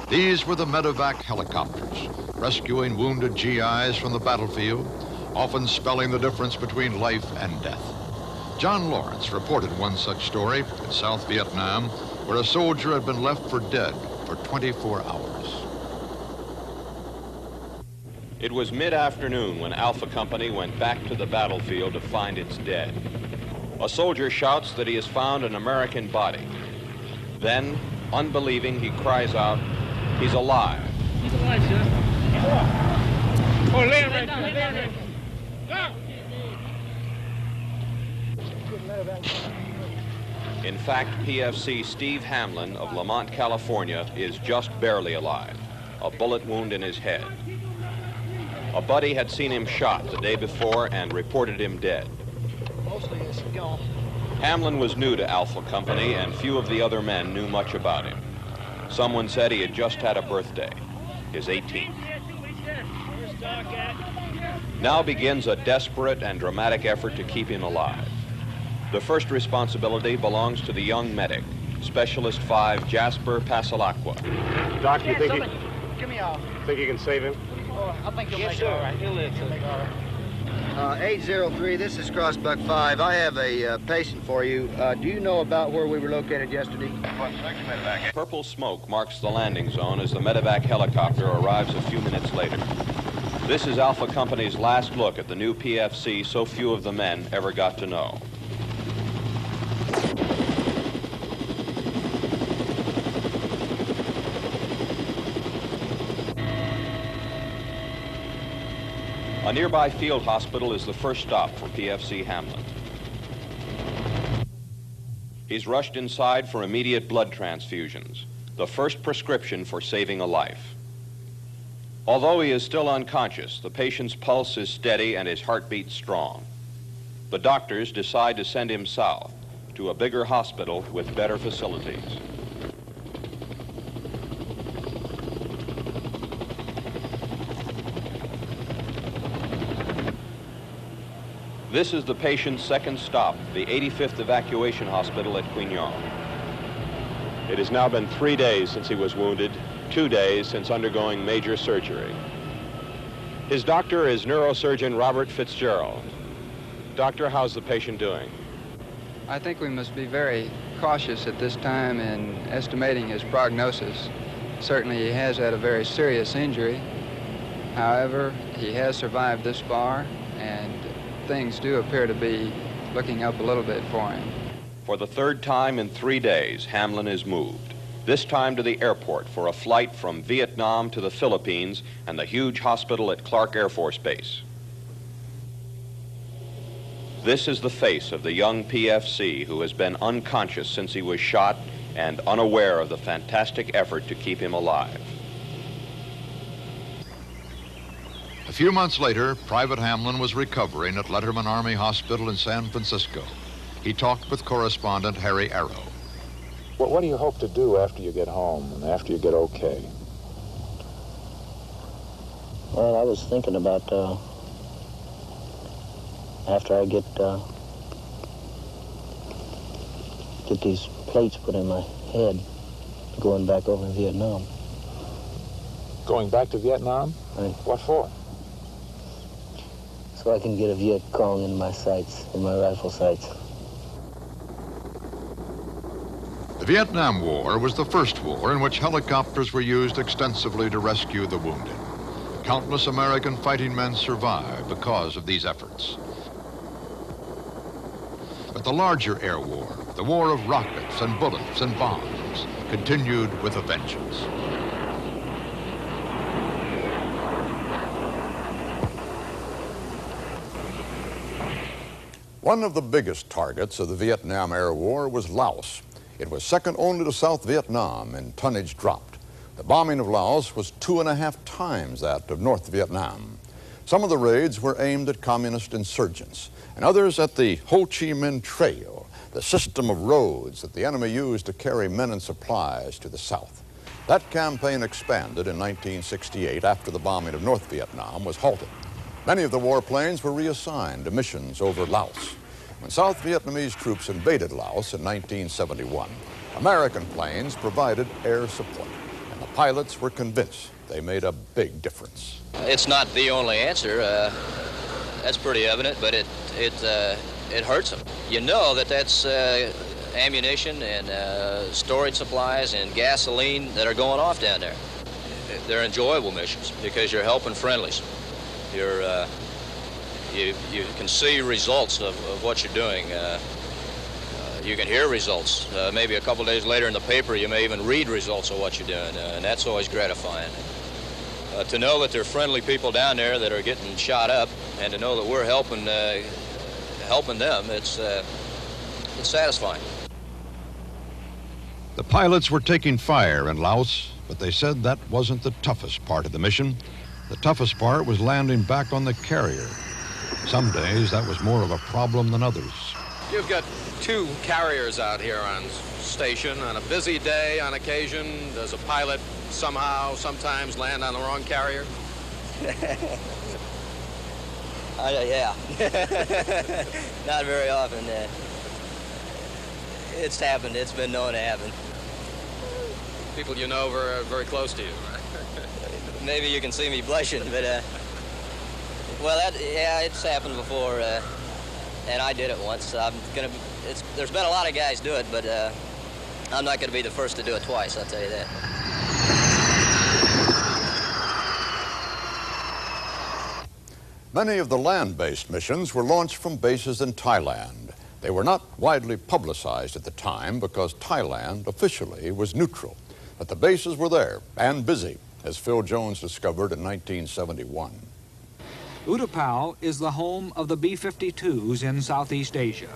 These were the medevac helicopters, rescuing wounded GIs from the battlefield, often spelling the difference between life and death. John Lawrence reported one such story in South Vietnam, where a soldier had been left for dead for 24 hours. It was mid-afternoon when Alpha Company went back to the battlefield to find its dead. A soldier shouts that he has found an American body. Then, unbelieving, he cries out, "He's alive." He's alive, sir. Oh, lay right there. In fact, PFC Steve Hamlin of Lamont, California, is just barely alive, a bullet wound in his head. A buddy had seen him shot the day before and reported him dead. Mostly it's gone. Hamlin was new to Alpha Company, and few of the other men knew much about him. Someone said he had just had a birthday, his 18th. Now begins a desperate and dramatic effort to keep him alive. The first responsibility belongs to the young medic, Specialist 5 Jasper Pasalacqua. Doc, you think Give me off. think you can save him? Oh, I think he'll make it all right. He'll live, sir. 803, this is Crossbuck 5. I have a patient for you. Do you know about where we were located yesterday? Purple smoke marks the landing zone as the medevac helicopter arrives a few minutes later. This is Alpha Company's last look at the new PFC so few of the men ever got to know. A nearby field hospital is the first stop for PFC Hamlin. He's rushed inside for immediate blood transfusions, the first prescription for saving a life. Although he is still unconscious, the patient's pulse is steady and his heartbeat strong. The doctors decide to send him south to a bigger hospital with better facilities. This is the patient's second stop, the 85th Evacuation Hospital at Quignon. It has now been 3 days since he was wounded, 2 days since undergoing major surgery. His doctor is neurosurgeon Robert Fitzgerald. Doctor, how's the patient doing? I think we must be very cautious at this time in estimating his prognosis. Certainly he has had a very serious injury. However, he has survived this far, and things do appear to be looking up a little bit for him. For the third time in 3 days, Hamlin is moved, this time to the airport for a flight from Vietnam to the Philippines and the huge hospital at Clark Air Force Base. This is the face of the young PFC who has been unconscious since he was shot and unaware of the fantastic effort to keep him alive. A few months later, Private Hamlin was recovering at Letterman Army Hospital in San Francisco. He talked with correspondent Harry Arrow. What do you hope to do after you get home and after you get okay? Well, I was thinking about after I get these plates put in my head, going back over in Vietnam. Going back to Vietnam? Right. What for? So I can get a Viet Cong in my sights, in my rifle sights. The Vietnam War was the first war in which helicopters were used extensively to rescue the wounded. Countless American fighting men survived because of these efforts. But the larger air war, the war of rockets and bullets and bombs, continued with a vengeance. One of the biggest targets of the Vietnam Air War was Laos. It was second only to South Vietnam in tonnage dropped. The bombing of Laos was 2.5 times that of North Vietnam. Some of the raids were aimed at communist insurgents, and others at the Ho Chi Minh Trail, the system of roads that the enemy used to carry men and supplies to the south. That campaign expanded in 1968 after the bombing of North Vietnam was halted. Many of the warplanes were reassigned to missions over Laos. When South Vietnamese troops invaded Laos in 1971, American planes provided air support, and the pilots were convinced they made a big difference. It's not the only answer. That's pretty evident, but it hurts them. You know that's ammunition and storage supplies and gasoline that are going off down there. They're enjoyable missions because you're helping friendlies. You can see results of what you're doing. You can hear results. Maybe a couple days later in the paper, you may even read results of what you're doing, and that's always gratifying. To know that there are friendly people down there that are getting shot up, and to know that we're helping them, it's satisfying. The pilots were taking fire in Laos, but they said that wasn't the toughest part of the mission. The toughest part was landing back on the carrier. Some days that was more of a problem than others. You've got 2 carriers out here on station. On a busy day, on occasion, does a pilot sometimes land on the wrong carrier? Yeah. Not very often. It's happened. It's been known to happen. People you know are very close to you, right? Maybe you can see me blushing, but well, it's happened before, and I did it once. There's been a lot of guys do it, but I'm not going to be the first to do it twice, I'll tell you that. Many of the land-based missions were launched from bases in Thailand. They were not widely publicized at the time because Thailand officially was neutral. But the bases were there and busy, as Phil Jones discovered in 1971. Utapao is the home of the B-52s in Southeast Asia,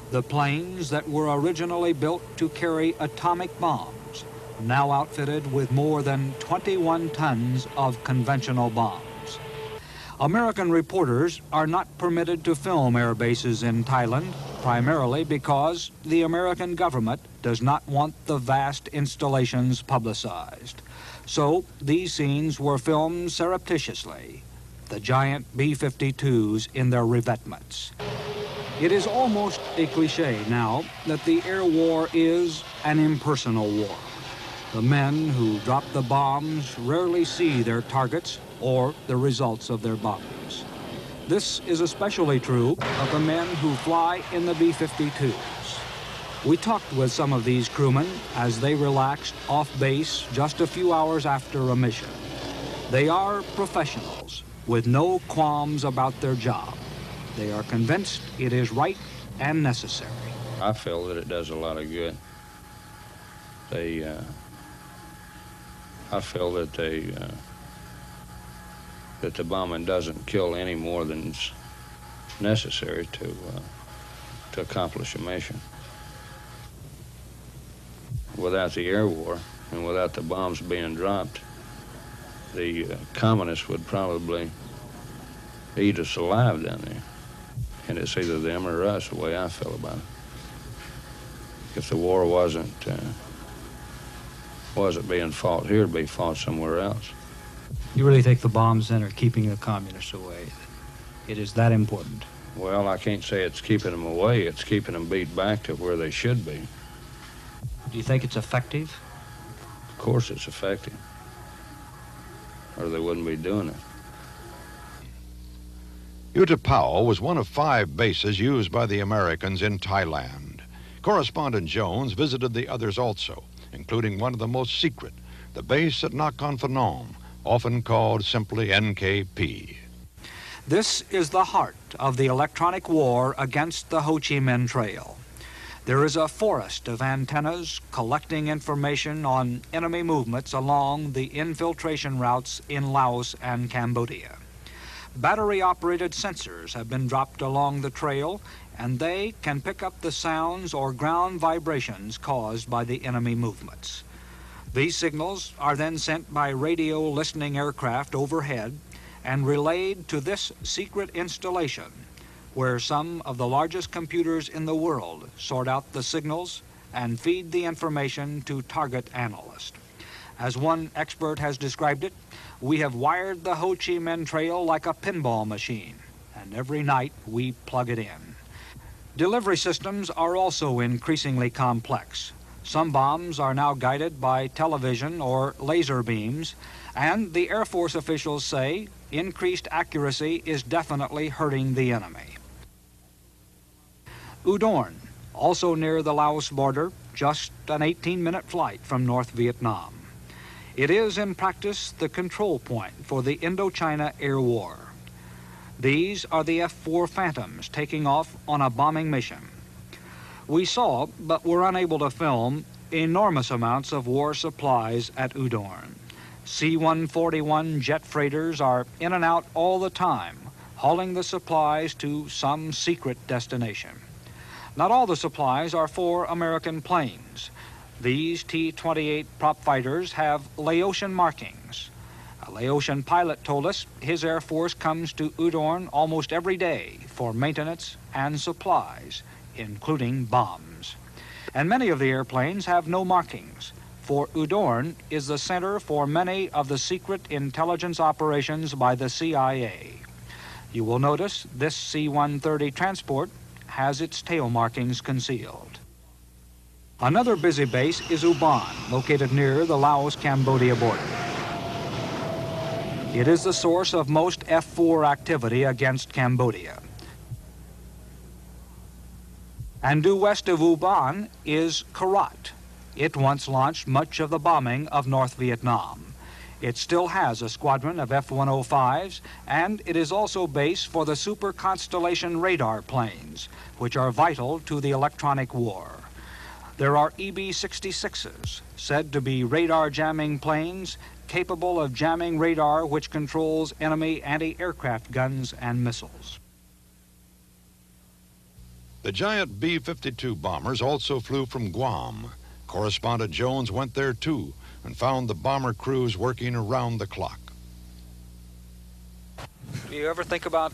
the planes that were originally built to carry atomic bombs, now outfitted with more than 21 tons of conventional bombs. American reporters are not permitted to film air bases in Thailand, primarily because the American government does not want the vast installations publicized. So these scenes were filmed surreptitiously, the giant B-52s in their revetments. It is almost a cliche now that the air war is an impersonal war. The men who drop the bombs rarely see their targets or the results of their bombings. This is especially true of the men who fly in the B-52s. We talked with some of these crewmen as they relaxed off base just a few hours after a mission. They are professionals with no qualms about their job. They are convinced it is right and necessary. I feel that it does a lot of good. I feel that that the bombing doesn't kill any more than is necessary to accomplish a mission. Without the air war and without the bombs being dropped, the communists would probably eat us alive down there. And it's either them or us, the way I feel about it. If the war wasn't being fought here, it'd be fought somewhere else. You really think the bombs then are keeping the communists away? It is that important? Well, I can't say it's keeping them away. It's keeping them beat back to where they should be. Do you think it's effective? Of course it's effective, or they wouldn't be doing it. Utapao was one of 5 bases used by the Americans in Thailand. Correspondent Jones visited the others also, including one of the most secret, the base at Nakhon Phanom, often called simply NKP. This is the heart of the electronic war against the Ho Chi Minh Trail. There is a forest of antennas collecting information on enemy movements along the infiltration routes in Laos and Cambodia. Battery-operated sensors have been dropped along the trail, and they can pick up the sounds or ground vibrations caused by the enemy movements. These signals are then sent by radio listening aircraft overhead and relayed to this secret installation, where some of the largest computers in the world sort out the signals and feed the information to target analysts. As one expert has described it, we have wired the Ho Chi Minh Trail like a pinball machine, and every night we plug it in. Delivery systems are also increasingly complex. Some bombs are now guided by television or laser beams, and the Air Force officials say increased accuracy is definitely hurting the enemy. Udorn, also near the Laos border, just an 18-minute flight from North Vietnam. It is, in practice, the control point for the Indochina Air War. These are the F-4 Phantoms taking off on a bombing mission. We saw, but were unable to film, enormous amounts of war supplies at Udorn. C-141 jet freighters are in and out all the time, hauling the supplies to some secret destination. Not all the supplies are for American planes. These T-28 prop fighters have Laotian markings. A Laotian pilot told us his Air Force comes to Udorn almost every day for maintenance and supplies, including bombs. And many of the airplanes have no markings, for Udorn is the center for many of the secret intelligence operations by the CIA. You will notice this C-130 transport has its tail markings concealed. Another busy base is Uban, located near the Laos-Cambodia border. It is the source of most F-4 activity against Cambodia. And due west of Uban is Karat. It once launched much of the bombing of North Vietnam. It still has a squadron of F-105s, and it is also base for the Super Constellation radar planes, which are vital to the electronic war. There are EB-66s, said to be radar jamming planes, capable of jamming radar which controls enemy anti-aircraft guns and missiles. The giant B-52 bombers also flew from Guam. Correspondent Jones went there too and found the bomber crews working around the clock. Do you ever think about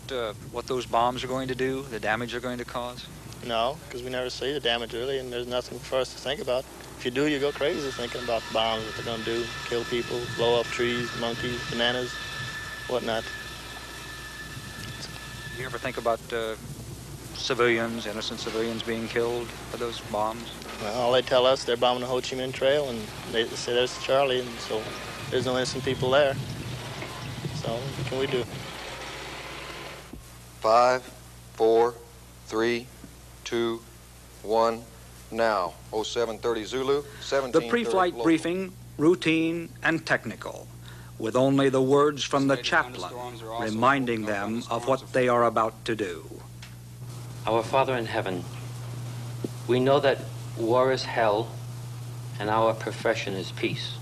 what those bombs are going to do, the damage they're going to cause? No, because we never see the damage really, and there's nothing for us to think about. If you do, you go crazy thinking about the bombs, what they're going to do, kill people, blow up trees, monkeys, bananas, whatnot. Do you ever think about civilians, innocent civilians being killed by those bombs? Well, all they tell us, they're bombing the Ho Chi Minh Trail, and they say there's Charlie, and so there's no innocent people there. So what can we do? 5, 4, 3, 2, 1, now. 0730 Zulu, 1730 The pre-flight local. briefing, routine and technical, with only the words from the chaplain reminding them of what they are about to do. Our Father in heaven, we know that war is hell and our profession is peace.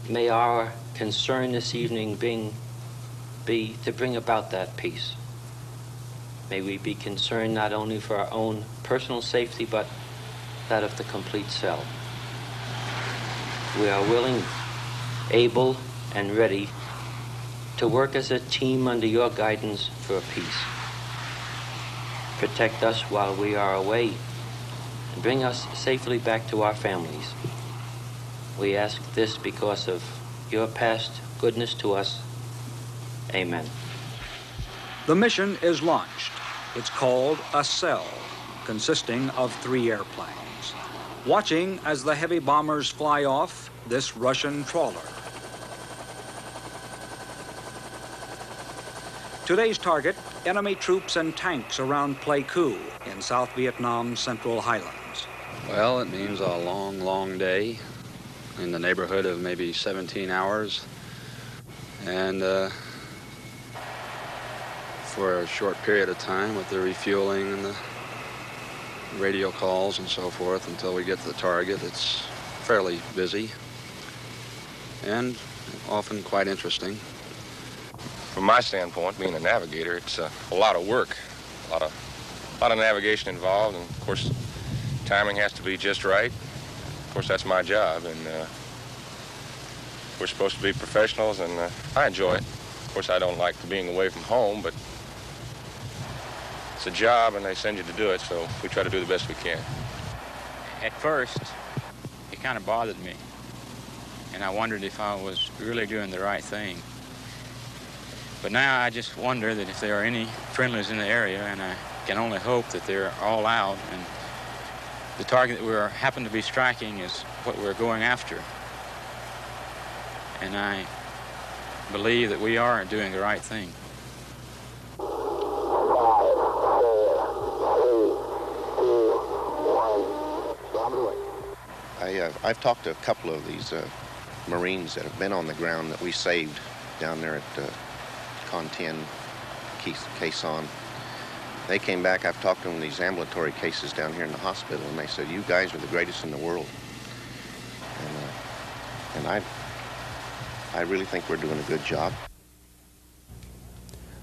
May our concern this evening be to bring about that peace. May we be concerned not only for our own personal safety, but that of the complete cell. We are willing, able, and ready to work as a team under your guidance for peace. Protect us while we are away, bring us safely back to our families. We ask this because of your past goodness to us. Amen. The mission is launched. It's called a cell, consisting of 3 airplanes, watching as the heavy bombers fly off this Russian trawler. Today's target, enemy troops and tanks around Pleiku in South Vietnam's Central Highlands. Well, it means a long, long day in the neighborhood of maybe 17 hours. And for a short period of time with the refueling and the radio calls and so forth until we get to the target, it's fairly busy and often quite interesting. From my standpoint, being a navigator, it's a lot of work, a lot of navigation involved, and of course, timing has to be just right. Of course, that's my job, and we're supposed to be professionals, and I enjoy it. Of course, I don't like being away from home, but it's a job, and they send you to do it, so we try to do the best we can. At first, it kind of bothered me, and I wondered if I was really doing the right thing. But now I just wonder that if there are any friendlies in the area, and I can only hope that they're all out, and the target that we happen to be striking is what we're going after. And I believe that we are doing the right thing. I've talked to a couple of these Marines that have been on the ground that we saved down there at Con-10, Quezon. They came back. I've talked to them in these ambulatory cases down here in the hospital, and they said, "You guys are the greatest in the world." And I really think we're doing a good job.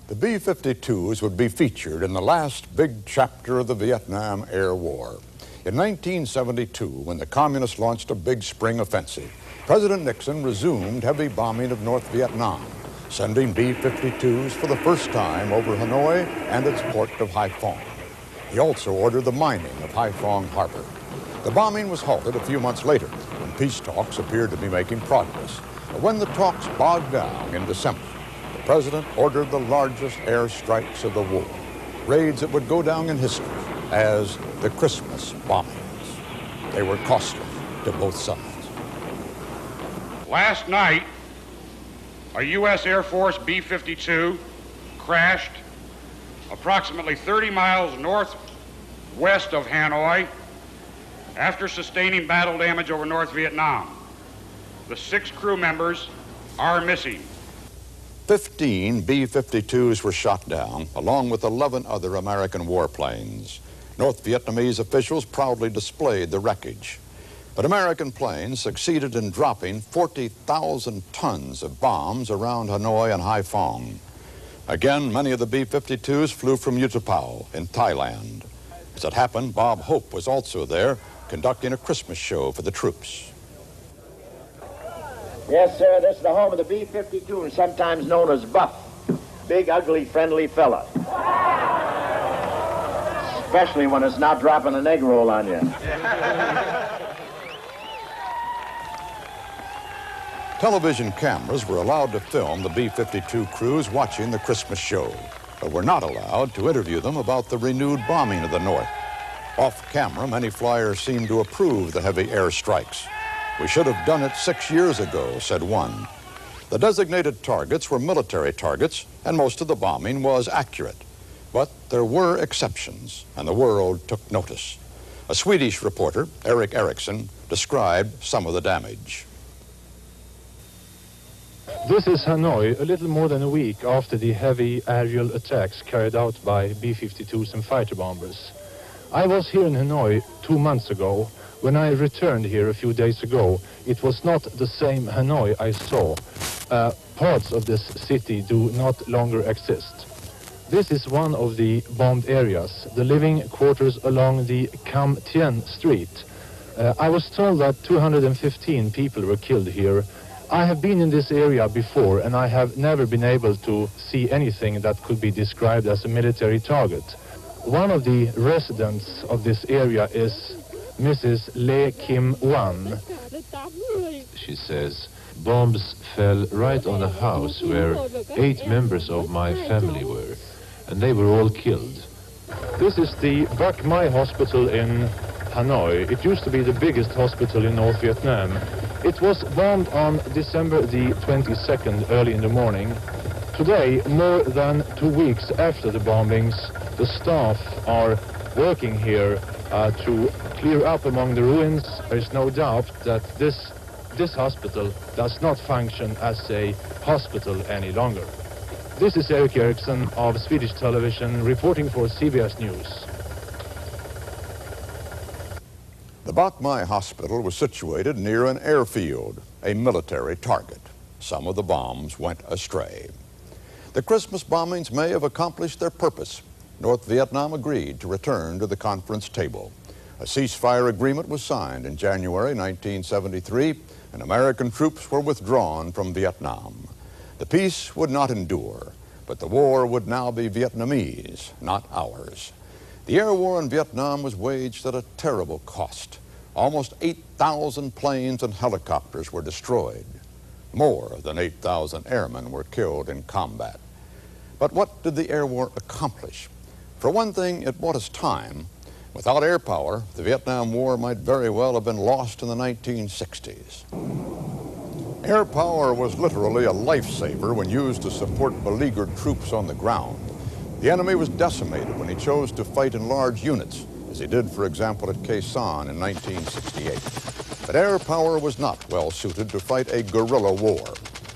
The B-52s would be featured in the last big chapter of the Vietnam Air War. In 1972, when the Communists launched a big spring offensive, President Nixon resumed heavy bombing of North Vietnam, sending B-52s for the first time over Hanoi and its port of Haiphong. He also ordered the mining of Haiphong Harbor. The bombing was halted a few months later when peace talks appeared to be making progress. But when the talks bogged down in December, the president ordered the largest airstrikes of the war, raids that would go down in history as the Christmas bombings. They were costly to both sides. Last night, a U.S. Air Force B-52 crashed approximately 30 miles northwest of Hanoi after sustaining battle damage over North Vietnam. The 6 crew members are missing. 15 B-52s were shot down, along with 11 other American warplanes. North Vietnamese officials proudly displayed the wreckage. But American planes succeeded in dropping 40,000 tons of bombs around Hanoi and Haiphong. Again, many of the B-52s flew from Utapao in Thailand. As it happened, Bob Hope was also there, conducting a Christmas show for the troops. Yes, sir, this is the home of the B-52, sometimes known as Buff. Big, ugly, friendly fella. Especially when it's not dropping an egg roll on you. Television cameras were allowed to film the B-52 crews watching the Christmas show, but were not allowed to interview them about the renewed bombing of the North. Off camera, many flyers seemed to approve the heavy air strikes. "We should have done it 6 years ago," said one. The designated targets were military targets, and most of the bombing was accurate. But there were exceptions, and the world took notice. A Swedish reporter, Eric Eriksson, described some of the damage. This is Hanoi, a little more than a week after the heavy aerial attacks carried out by B-52s and fighter bombers. I was here in Hanoi 2 months ago. When I returned here a few days ago, it was not the same Hanoi I saw. Parts of this city do not longer exist. This is one of the bombed areas, the living quarters along the Cam Tien Street. I was told that 215 people were killed here. I have been in this area before, and I have never been able to see anything that could be described as a military target. One of the residents of this area is Mrs. Le Kim Wan. She says, bombs fell right on the house where 8 members of my family were, and they were all killed. This is the Bach Mai Hospital in Hanoi. It used to be the biggest hospital in North Vietnam. It was bombed on December the 22nd, early in the morning. Today, more than 2 weeks after the bombings, the staff are working here to clear up among the ruins. There is no doubt that this hospital does not function as a hospital any longer. This is Erik Eriksson of Swedish Television reporting for CBS News. The Bach Mai Hospital was situated near an airfield, a military target. Some of the bombs went astray. The Christmas bombings may have accomplished their purpose. North Vietnam agreed to return to the conference table. A ceasefire agreement was signed in January 1973, and American troops were withdrawn from Vietnam. The peace would not endure, but the war would now be Vietnamese, not ours. The air war in Vietnam was waged at a terrible cost. Almost 8,000 planes and helicopters were destroyed. More than 8,000 airmen were killed in combat. But what did the air war accomplish? For one thing, it bought us time. Without air power, the Vietnam War might very well have been lost in the 1960s. Air power was literally a lifesaver when used to support beleaguered troops on the ground. The enemy was decimated when he chose to fight in large units, as he did, for example, at Khe Sanh in 1968. But air power was not well suited to fight a guerrilla war.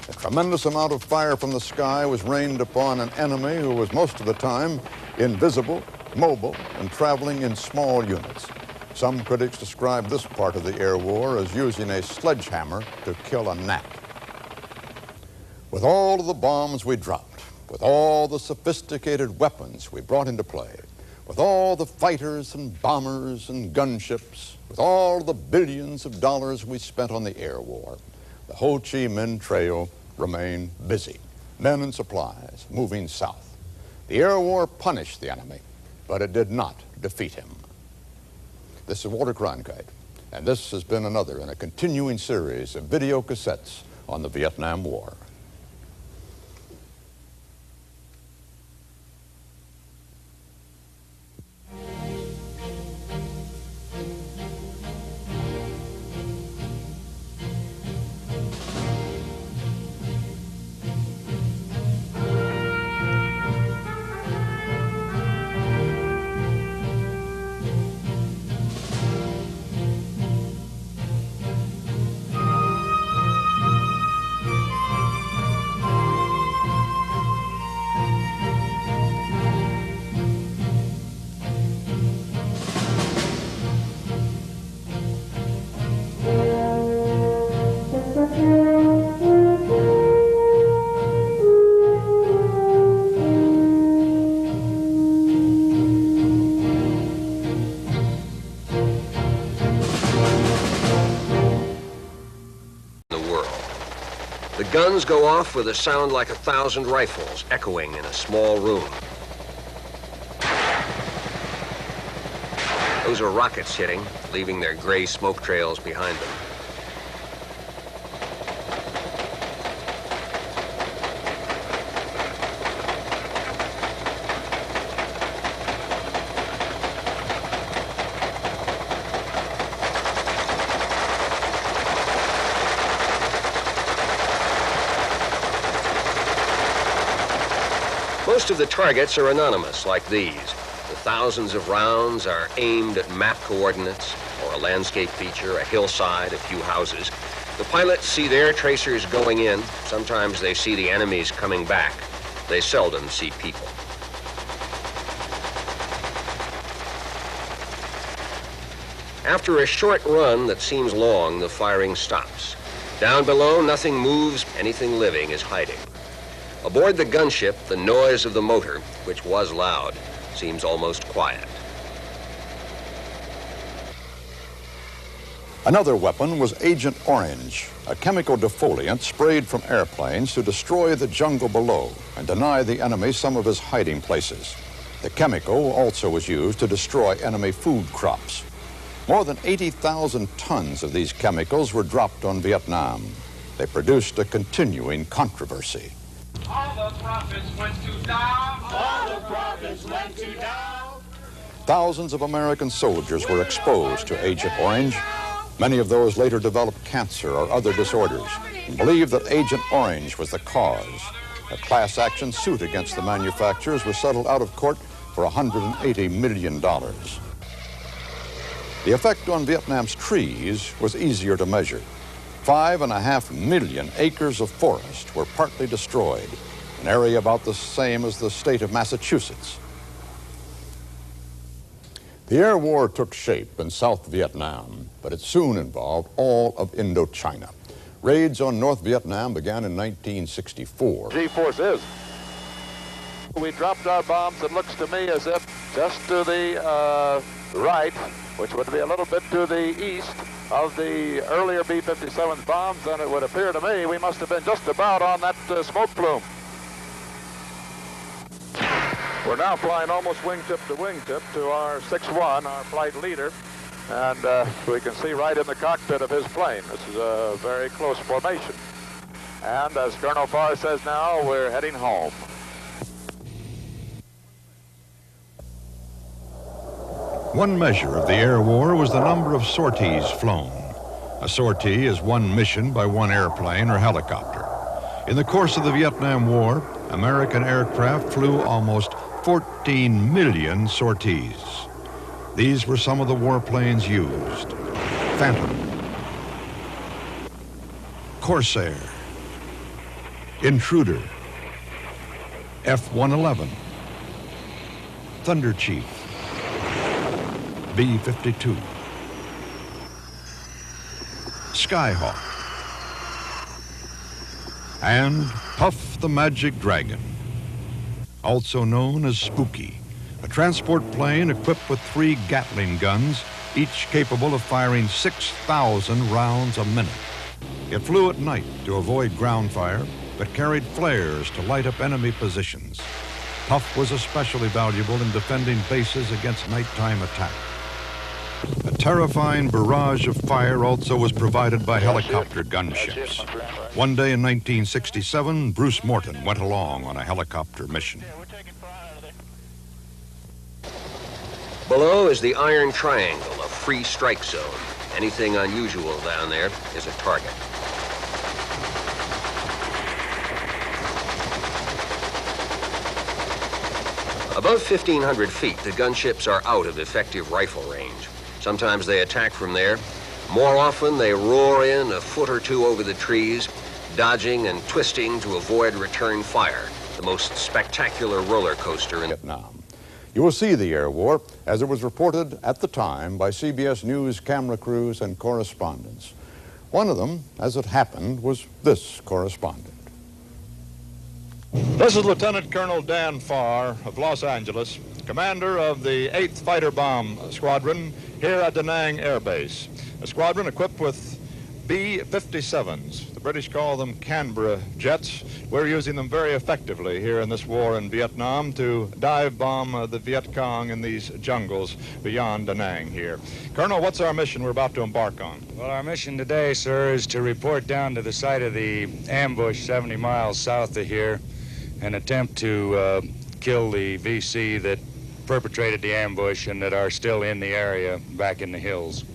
A tremendous amount of fire from the sky was rained upon an enemy who was most of the time invisible, mobile, and traveling in small units. Some critics describe this part of the air war as using a sledgehammer to kill a gnat. With all of the bombs we dropped, with all the sophisticated weapons we brought into play, with all the fighters and bombers and gunships, with all the billions of dollars we spent on the air war, the Ho Chi Minh Trail remained busy. Men and supplies moving south. The air war punished the enemy, but it did not defeat him. This is Walter Cronkite, and this has been another in a continuing series of video cassettes on the Vietnam War. Guns go off with a sound like 1,000 rifles echoing in a small room. Those are rockets hitting, leaving their gray smoke trails behind them. Most of the targets are anonymous, like these. The thousands of rounds are aimed at map coordinates or a landscape feature, a hillside, a few houses. The pilots see their tracers going in. Sometimes they see the enemies coming back. They seldom see people. After a short run that seems long, the firing stops. Down below, nothing moves. Anything living is hiding. Aboard the gunship, the noise of the motor, which was loud, seems almost quiet. Another weapon was Agent Orange, a chemical defoliant sprayed from airplanes to destroy the jungle below and deny the enemy some of his hiding places. The chemical also was used to destroy enemy food crops. More than 80,000 tons of these chemicals were dropped on Vietnam. They produced a continuing controversy. All the profits went to Dow. All the profits went to Dow. Thousands of American soldiers were exposed to Agent Orange. Many of those later developed cancer or other disorders and believed that Agent Orange was the cause. A class action suit against the manufacturers was settled out of court for $180 million. The effect on Vietnam's trees was easier to measure. 5.5 million acres of forest were partly destroyed, an area about the same as the state of Massachusetts. The air war took shape in South Vietnam, but it soon involved all of Indochina. Raids on North Vietnam began in 1964. G-force is. We dropped our bombs, it looks to me as if just to the right, which would be a little bit to the east of the earlier B-57 bombs, and it would appear to me we must have been just about on that smoke plume. We're now flying almost wingtip to wingtip to our 6-1, our flight leader, and we can see right in the cockpit of his plane. This is a very close formation. And as Colonel Farr says now, we're heading home. One measure of the air war was the number of sorties flown. A sortie is one mission by one airplane or helicopter. In the course of the Vietnam War, American aircraft flew almost 14 million sorties. These were some of the warplanes used: Phantom, Corsair, Intruder, F-111, Thunder Chief, B-52, Skyhawk, and Puff the Magic Dragon, also known as Spooky, a transport plane equipped with 3 Gatling guns, each capable of firing 6,000 rounds a minute. It flew at night to avoid ground fire, but carried flares to light up enemy positions. Puff was especially valuable in defending bases against nighttime attack. A terrifying barrage of fire also was provided by helicopter gunships. One day in 1967, Bruce Morton went along on a helicopter mission. Below is the Iron Triangle, a free strike zone. Anything unusual down there is a target. Above 1,500 feet, the gunships are out of effective rifle range. Sometimes they attack from there. More often, they roar in a foot or two over the trees, dodging and twisting to avoid return fire, the most spectacular roller coaster in Vietnam. You will see the air war as it was reported at the time by CBS News camera crews and correspondents. One of them, as it happened, was this correspondent. This is Lieutenant Colonel Dan Farr of Los Angeles, commander of the 8th Fighter Bomb Squadron here at Da Nang Air Base. A squadron equipped with B-57s. The British call them Canberra jets. We're using them very effectively here in this war in Vietnam to dive bomb the Viet Cong in these jungles beyond Da Nang here. Colonel, what's our mission we're about to embark on? Well, our mission today, sir, is to report down to the site of the ambush 70 miles south of here and attempt to kill the VC that perpetrated the ambush and that are still in the area back in the hills.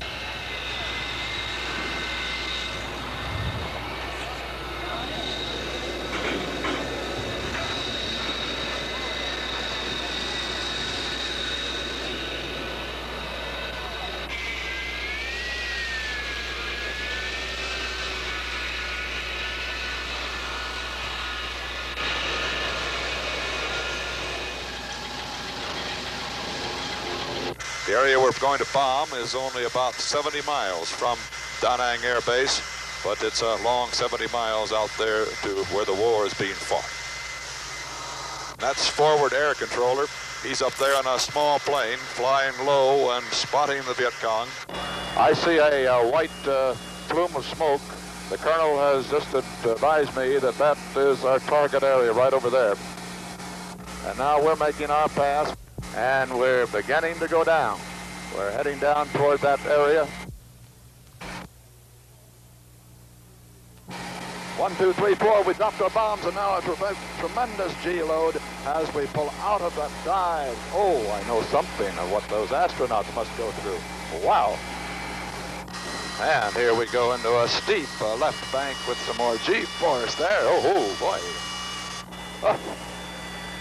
The area we're going to bomb is only about 70 miles from Da Nang Air Base, but it's a long 70 miles out there to where the war is being fought. That's forward air controller. He's up there on a small plane, flying low and spotting the Viet Cong. I see a white plume of smoke. The colonel has just advised me that that is our target area right over there. And now we're making our pass, and we're beginning to go down. We're heading down toward that area. 1, 2, 3, 4, we dropped our bombs, and now a tremendous G-load as we pull out of that dive. Oh, I know something of what those astronauts must go through. Wow. And here we go into a steep left bank with some more G-force there. Oh, boy. Oh,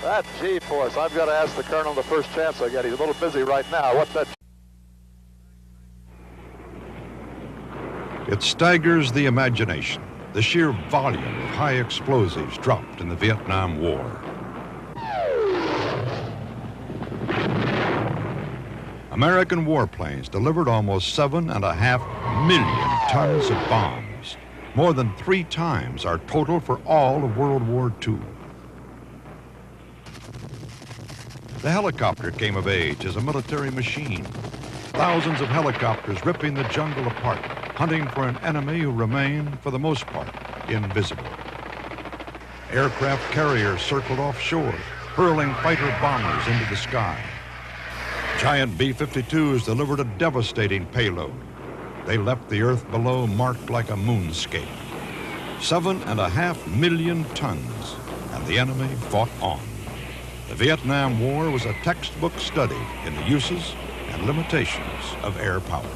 that G-force, I've got to ask the Colonel the first chance I get. He's a little busy right now. What's that? It staggers the imagination, the sheer volume of high explosives dropped in the Vietnam War. American warplanes delivered almost 7.5 million tons of bombs, more than 3 times our total for all of World War II. The helicopter came of age as a military machine. Thousands of helicopters ripping the jungle apart, hunting for an enemy who remained, for the most part, invisible. Aircraft carriers circled offshore, hurling fighter bombers into the sky. Giant B-52s delivered a devastating payload. They left the Earth below marked like a moonscape. 7.5 million tons, and the enemy fought on. The Vietnam War was a textbook study in the uses and limitations of air power.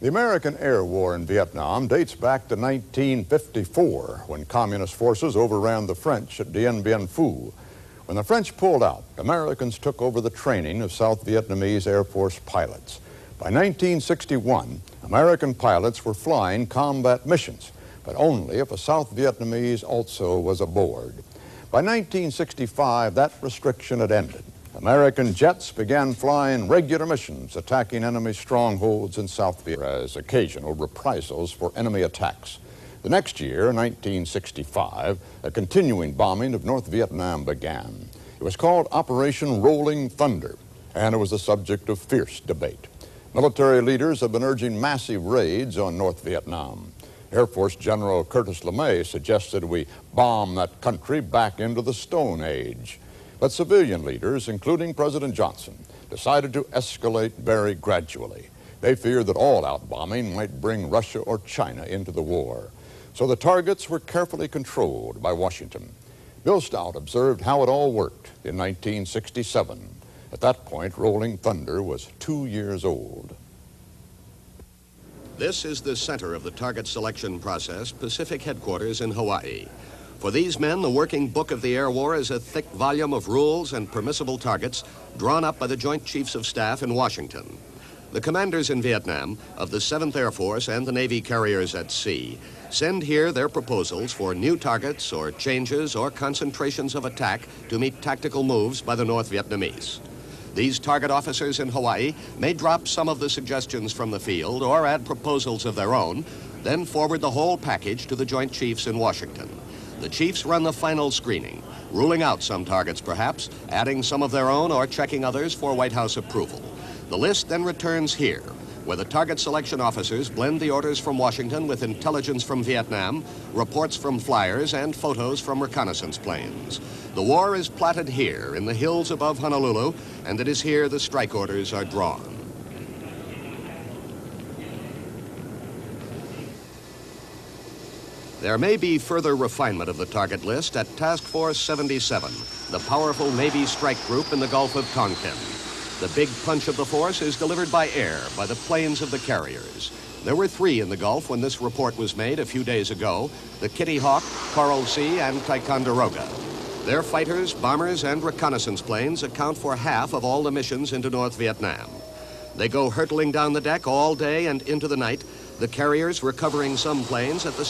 The American air war in Vietnam dates back to 1954, when communist forces overran the French at Dien Bien Phu. When the French pulled out, Americans took over the training of South Vietnamese Air Force pilots. By 1961, American pilots were flying combat missions, but only if a South Vietnamese also was aboard. By 1965, that restriction had ended. American jets began flying regular missions, attacking enemy strongholds in South Vietnam as occasional reprisals for enemy attacks. The next year, 1965, a continuing bombing of North Vietnam began. It was called Operation Rolling Thunder, and it was the subject of fierce debate. Military leaders have been urging massive raids on North Vietnam. Air Force General Curtis LeMay suggested we bomb that country back into the Stone Age. But civilian leaders, including President Johnson, decided to escalate very gradually. They feared that all-out bombing might bring Russia or China into the war. So the targets were carefully controlled by Washington. Bill Stout observed how it all worked in 1967. At that point, Rolling Thunder was 2 years old. This is the center of the target selection process, Pacific Headquarters in Hawaii. For these men, the working book of the air war is a thick volume of rules and permissible targets drawn up by the Joint Chiefs of Staff in Washington. The commanders in Vietnam of the 7th Air Force and the Navy carriers at sea send here their proposals for new targets or changes or concentrations of attack to meet tactical moves by the North Vietnamese. These target officers in Hawaii may drop some of the suggestions from the field or add proposals of their own, then forward the whole package to the Joint Chiefs in Washington. The chiefs run the final screening, ruling out some targets perhaps, adding some of their own or checking others for White House approval. The list then returns here, where the target selection officers blend the orders from Washington with intelligence from Vietnam, reports from flyers, and photos from reconnaissance planes. The war is plotted here in the hills above Honolulu, and it is here the strike orders are drawn. There may be further refinement of the target list at Task Force 77, the powerful Navy strike group in the Gulf of Tonkin. The big punch of the force is delivered by air, by the planes of the carriers. There were 3 in the Gulf when this report was made a few days ago, the Kitty Hawk, Coral Sea, and Ticonderoga. Their fighters, bombers, and reconnaissance planes account for half of all the missions into North Vietnam. They go hurtling down the deck all day and into the night, the carriers recovering some planes at the